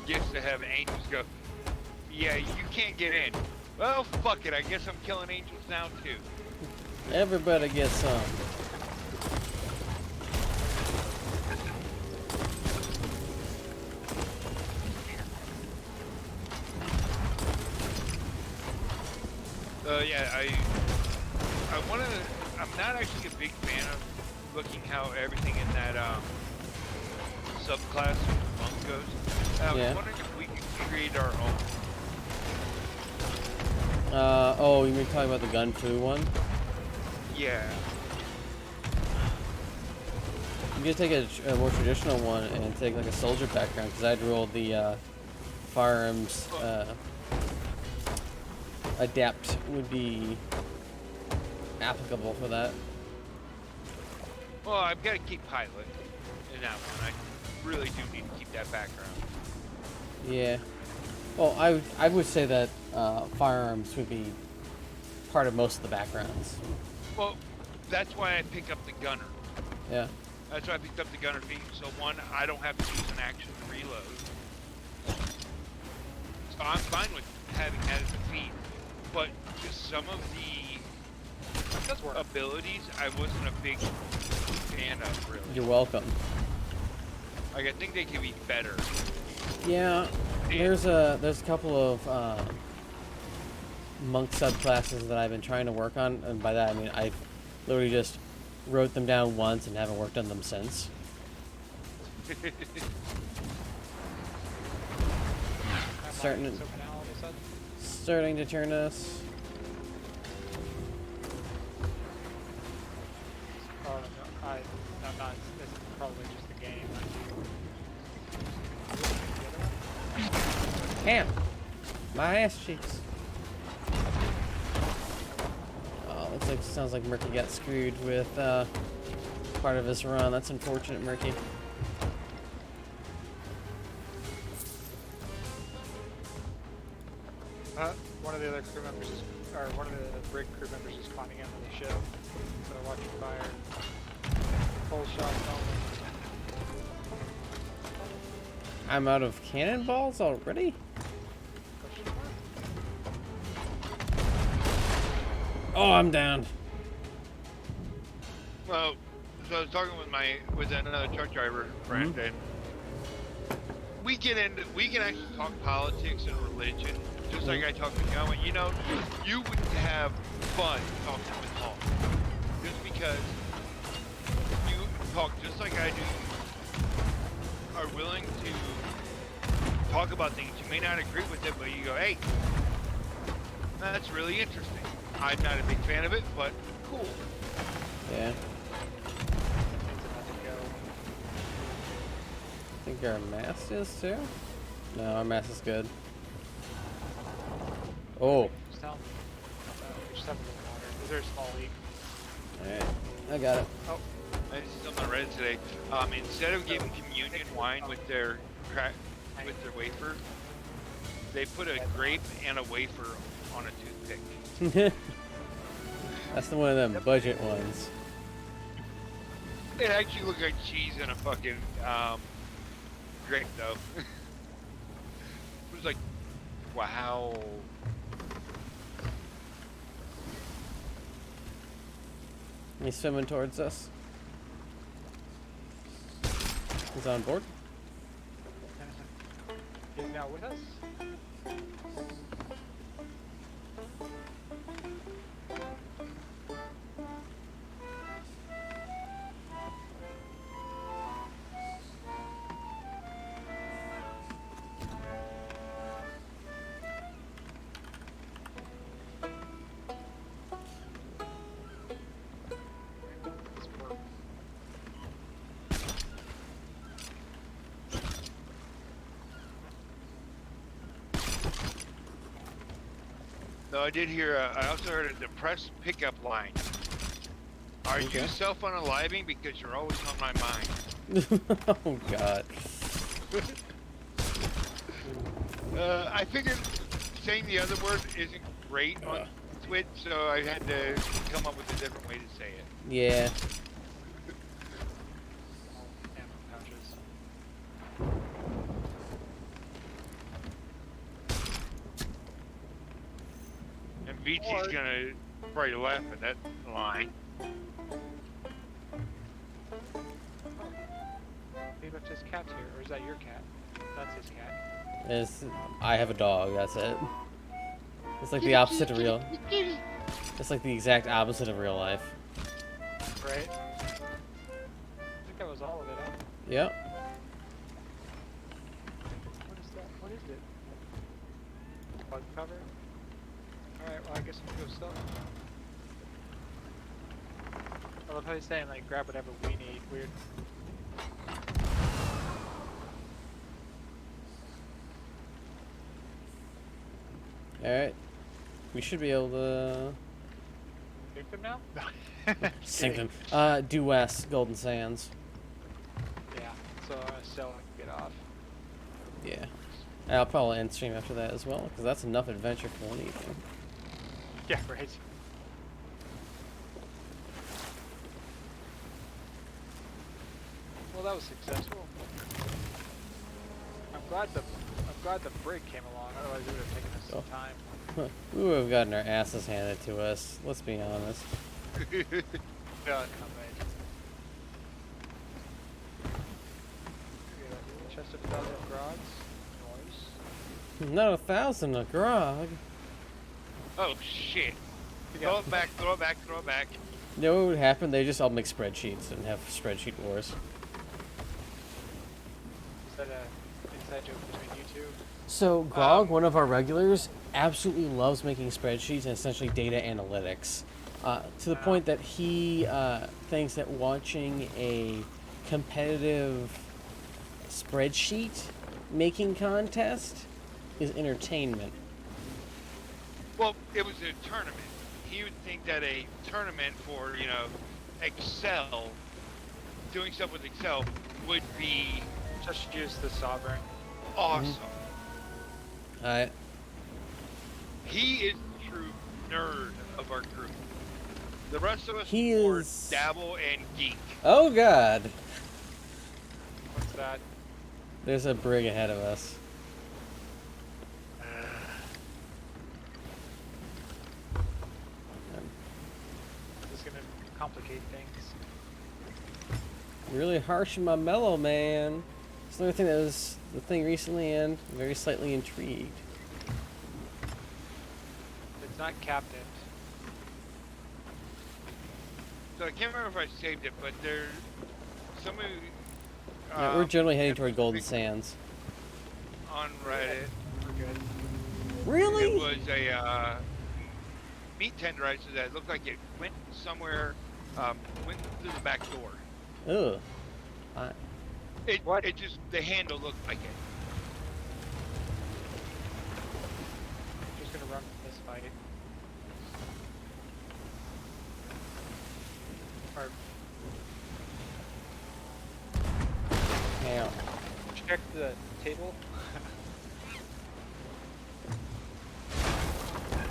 Gets to heaven, angels go, yeah, you can't get in. Well, fuck it, I guess I'm killing angels now too. Everybody gets some. Yeah, I want to, I'm not actually a big fan of looking how everything in that subclass of monk goes. I was wondering if we could create our own. Oh, you mean talking about the Gun Fu one? Yeah. You could take a more traditional one and take like a soldier background, because I'd roll the firearms adept would be applicable for that. Well, I've got to keep pilot in that one. I really do need to keep that background. Yeah. Well, I would say that firearms would be part of most of the backgrounds. Well, that's why I pick up the gunner. Yeah. That's why I picked up the gunner feat. So one, I don't have to use an action to reload. So I'm fine with having that as a feat. But just some of the abilities, I wasn't a big fan of, really. You're welcome. Like, I think they could be better. Yeah. There's a couple of monk subclasses that I've been trying to work on, and by that I mean I've literally just wrote them down once and haven't worked on them since. Starting to turn us. Oh, no, I'm not. This is probably just the game. Damn! My ass cheeks. Oh, sounds like Murky got screwed with part of his run. That's unfortunate, Murky. One of the other crew members is, or one of the brig crew members is climbing into the ship. So watching fire. Full shots only. I'm out of cannonballs already? Oh, I'm down. Well, so I was talking with another truck driver friend, and we can actually talk politics and religion, just like I talk to John. You know, you would have fun talking with Paul, just because you talk just like I do, are willing to talk about things. You may not agree with it, but you go, hey, that's really interesting. I'm not a big fan of it, but cool. Yeah. It's about to go. I think our mast is too? No, our mast is good. Oh. Just tell 'em. We just have a little water. Is there a small leak? Alright. I got it. Oh, I just on Reddit today. Instead of giving communion wine with their wafer, they put a grape and a wafer on a toothpick. That's the one of them budget ones. It actually looked like cheese and a fucking grape, though. It was like, wow. He's swimming towards us. He's on board. he's now with us. Though I did hear, I also heard a depressed pickup line. Are Okay. you self-unaliving because you're always on my mind? Oh god. I figured saying the other word isn't great on Twitch, so I had to come up with a different way to say it. Yeah. Ammo pouches. And VT's gonna probably laugh at that line. He left his cat here, or is that your cat? That's his cat. I have a dog, that's it. It's like the opposite of real. It's like the exact opposite of real life. Right? I think that was all of it, huh? Yep. What is that? What is it? Bug cover? Alright, well I guess I'm gonna go sell it. I love how he's saying like grab whatever we need. Weird. Alright. We should be able to Think them now? sink them. Due west, Golden Sands. Yeah, so sell it and get off. Yeah. And I'll probably end stream after that as well, because that's enough adventure for one evening. Yeah, right. Well, that was successful. I'm glad the brig came along. Otherwise, it would have taken us some time. We would have gotten our asses handed to us, let's be honest. Yeah, right. Chest of 1,000 grogs. Noise. Not 1,000 a grog. Oh shit. You Throw got it back, throw it back, throw it back. You know what would happen? They just all make spreadsheets and have spreadsheet wars. Is that a inside joke between you two? So Grog, one of our regulars, absolutely loves making spreadsheets and essentially data analytics. To the point that he thinks that watching a competitive spreadsheet making contest is entertainment. Well, it was a tournament. He would think that a tournament for, you know, Excel, doing stuff with Excel, would be Just use the sovereign. awesome. Alright. He is the true nerd of our group. The rest of us He more is- dabble and geek. Oh god! What's that? There's a brig ahead of us. hate things. Really harsh in my mellow, man. It's another thing that was the thing recently, and I'm very slightly intrigued. It's not captained. So I can't remember if I saved it, but there's somebody. Yeah, we're generally heading it toward was Golden big Sands. on Reddit. We're good. Really? It was a meat tenderizer that looked like it went somewhere, went through the back door. Ugh. What? It just, the handle looked like it. Just gonna run this fight. Or Yeah. check the table.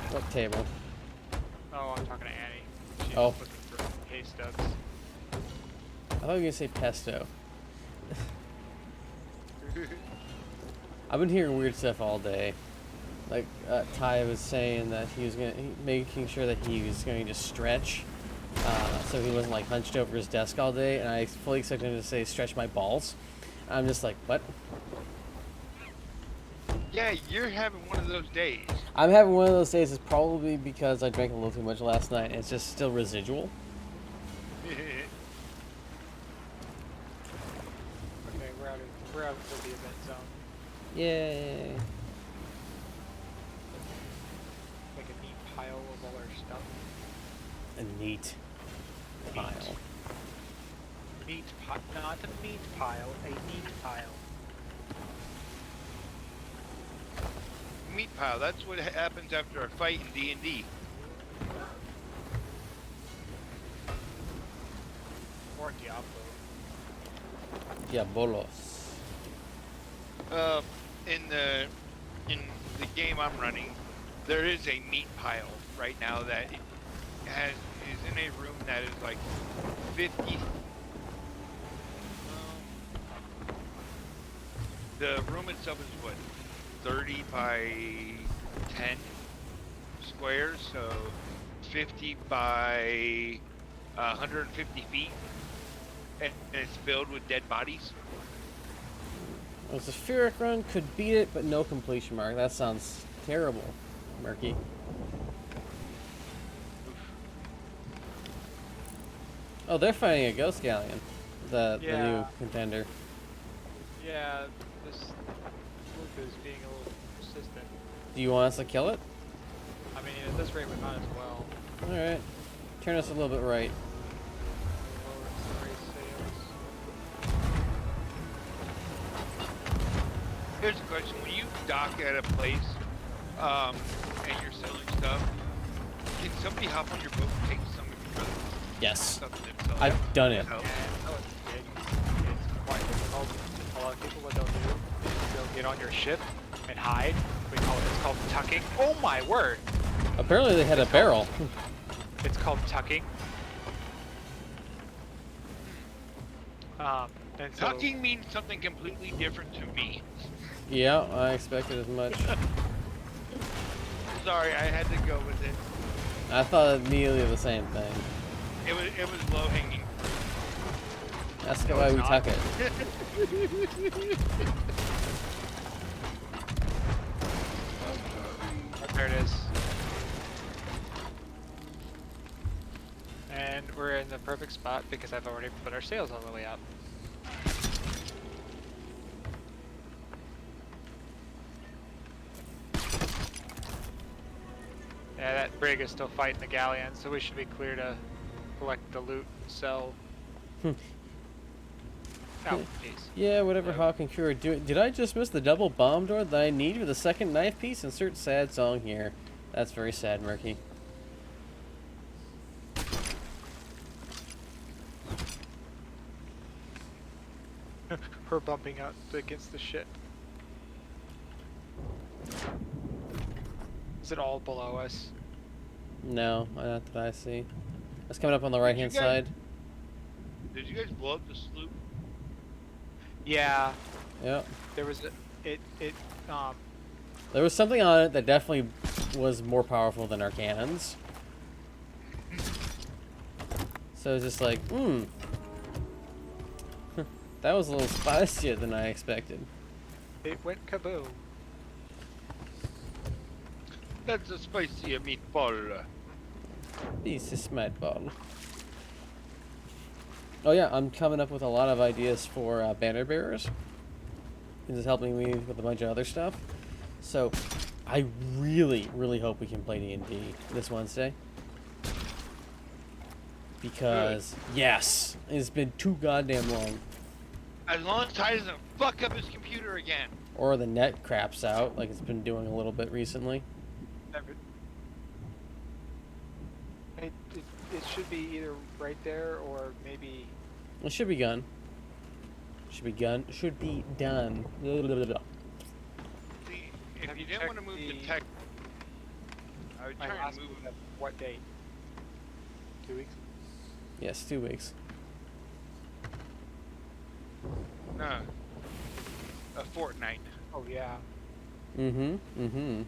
What table? Oh, I'm talking to Annie. She's Oh. looking for hay stubs. I thought you were gonna say pesto. I've been hearing weird stuff all day. Like Ty was saying that making sure that he was going to stretch, so he wasn't like hunched over his desk all day. And I fully expected him to say stretch my balls. I'm just like, what? Yeah, you're having one of those days. I'm having one of those days. It's probably because I drank a little too much last night, and it's just still residual. Okay, we're out of the event zone. Yay! Like a neat pile of all our stuff. A neat pile. Meat pile, not a meat pile, a neat pile. Meat pile, that's what happens after a fight in D&D. Or Diablo. Diabolos. In the game I'm running, there is a meat pile right now that is in a room that is like 50. The room itself is what, 30 by 10 squares, so 50 by 150 feet, and it's filled with dead bodies. Well, Zephyric Run could beat it, but no completion mark. That sounds terrible, Murky. Oh, they're fighting a Ghost Galleon, the new Yeah. contender. Yeah, this Luke is being a little persistent. Do you want us to kill it? I mean, at this rate, we might as well. All right, turn us a little bit right. Lower its race sales. Here's a question: when you dock at a place, and you're selling stuff, can somebody hop on your boat and take some of your Yes, stuff themselves? I've done it. Yeah, no, it's quite difficult. A lot of people, what they'll do is they'll get on your ship and hide. It's called tucking. Oh my word! Apparently they had a barrel. It's called tucking. And so, Tucking means something completely different to me. Yeah, I expected as much. Sorry, I had to go with it. I thought immediately the same thing. It was low hanging. That's why we not. tuck it. there it is. And we're in the perfect spot because I've already put our sails all the way up. Yeah, that brig is still fighting the galleon, so we should be clear to collect the loot and sell. Oh, jeez. Yeah, whatever Hawk and crew are doing. Did I just miss the double bomb door that I need for the second knife piece? Insert sad song here. That's very sad, Murky. Her bumping up against the ship. Is it all below us? No, not that I see. That's coming up on the right hand guys- side. Did you guys blow up the sloop? Yeah, Yep. there was There was something on it that definitely was more powerful than our cannons. So it's just like, that was a little spicier than I expected. It went kaboom. That's a spicy meatball. This is smart ball. Oh yeah, I'm coming up with a lot of ideas for banner bearers. This is helping me with a bunch of other stuff. So, I really, really hope we can play D&D this Wednesday. Because, yes, it's been too goddamn long. As long as Ty doesn't fuck up his computer again. Or the net craps out, like it's been doing a little bit recently. It should be either right there or maybe. It should be done. Should be done. Should be done. See, if Have you you didn't want to checked move the- the tech, I would My try last and move move at what date? 2 weeks. Yes, 2 weeks. no, a fortnight. Oh yeah. Mm-hmm.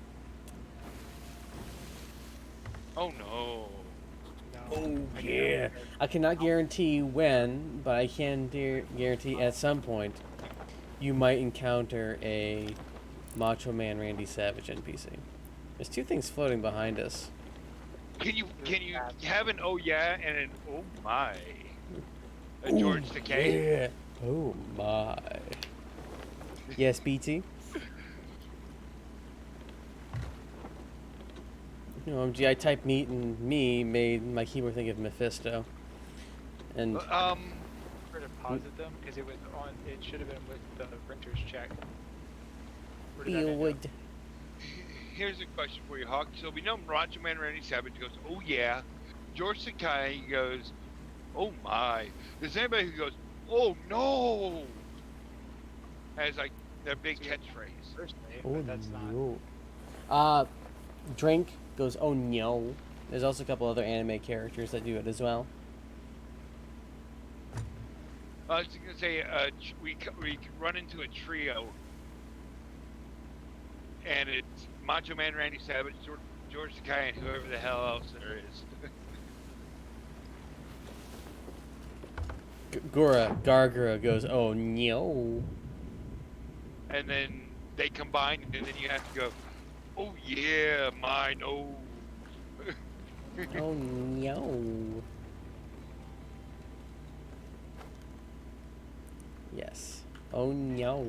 Oh no. No. Oh I yeah. can't. I cannot guarantee when, but I can guarantee at some point you might encounter a Macho Man Randy Savage NPC. There's two things floating behind us. Can you have an oh yeah and an oh my? A George Takei? Yeah. Oh my. Yes, BT. You know, I typed meat and me made my keyboard think of Mephisto. And For deposit them because it was on. It should have been with the renter's check. Where did that you end up? would. Here's a question for you, Hawk. So we know Macho Man Randy Savage goes, oh yeah. George Sakai goes, oh my. There's anybody who goes, oh no, as like their big catchphrase. First name, Oh but that's not. no. Drink goes, oh no. There's also a couple other anime characters that do it as well. I was gonna say we could run into a trio, and it's Macho Man Randy Savage, George Sakai, and whoever the hell else there is. Gargura goes, oh no. And then they combine, and then you have to go, oh yeah, my nose. Oh no. Yes. Oh no.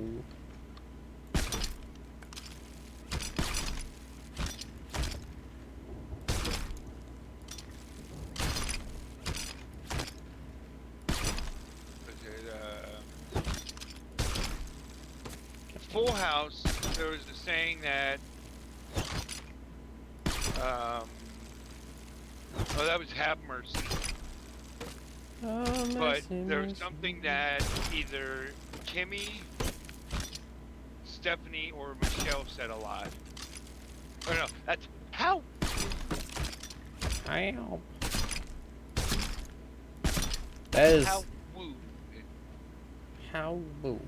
Full House, there was a saying that, oh, that was Have Mercy. Oh, But mercy, there was mercy. something that either Kimmy, Stephanie, or Michelle said a lot. Oh no, that's how. Ow. That is How woo. how wooed.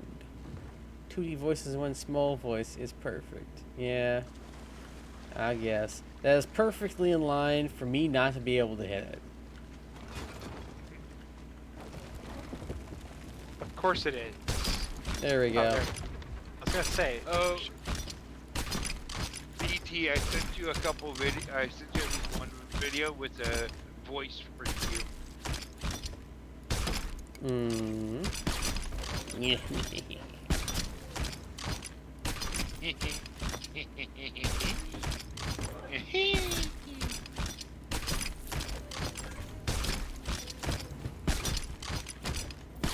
2D voices in one small voice is perfect. Yeah. I guess. That is perfectly in line for me not to be able to hit it. Of course it is. There we go. Oh, there. I was gonna say. Oh, BT, I sent you a couple video. I sent you this one video with a voice for you. Yeah.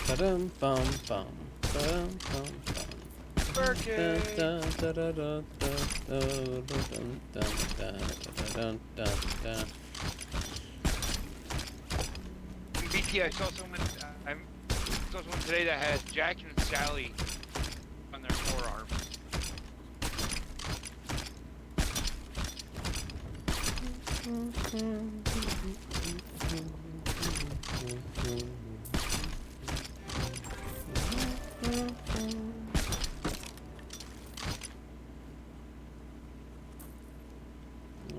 Ba-dum bum bum. Ba-dum bum bum. Birthday. Dun, dun, dun, dun, dun, dun, dun, dun, dun, dun, dun. BT, I saw someone. I saw someone today that has Jack and Sally on their forearm.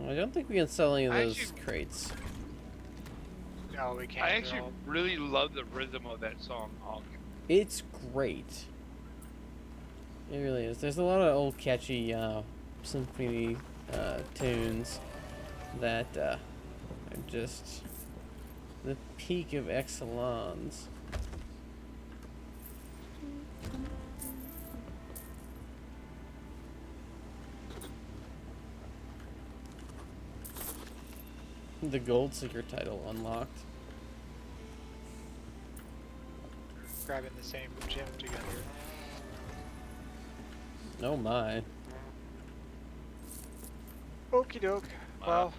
I don't think we can sell any of I those actually- crates. No, we can't. I They're actually all- really love the rhythm of that song, Honk. It's great. It really is. There's a lot of old catchy symphony tunes that are just the peak of excellence. The Gold Seeker title unlocked. grabbing the same gym together. Oh my. Okie doke. Well,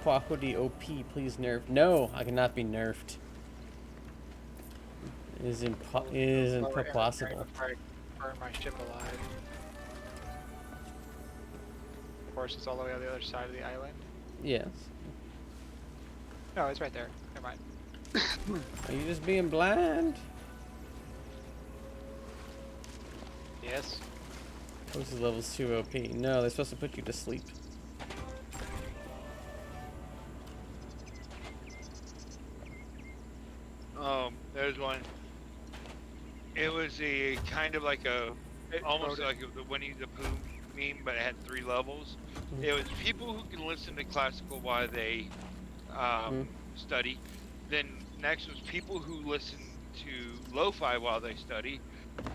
Quackity OP, please nerf. No, I cannot be nerfed. It is impossible. before I burn my ship alive. Of course, it's all the way on the other side of the island. Yes. No, it's right there. Never mind. Are you just being blind? Yes. This is levels 2 OP. No, they're supposed to put you to sleep. There's one. It was a kind of like almost like the Winnie the Pooh meme, but it had 3 levels. It was people who can listen to classical while they study. Then next was people who listen to lo-fi while they study.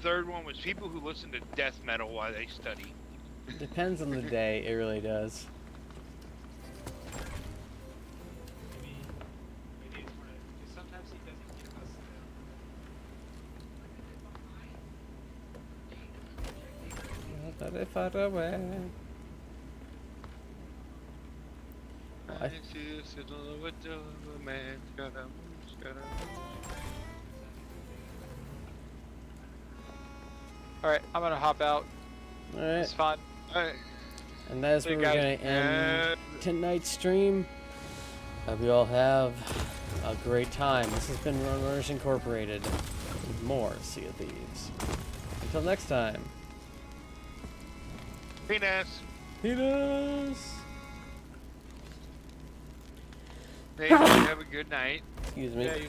Third one was people who listen to death metal while they study. Depends on the day, it really does. Very far away. Alright, I'm gonna hop out. Alright, It's fun. Alright. and that's See where you we're guys. gonna end tonight's stream. Hope you all have a great time. This has been Runners Incorporated with more Sea of Thieves. Until next time. Penis. Penis! Hey, have a good night. Excuse me. Yeah, you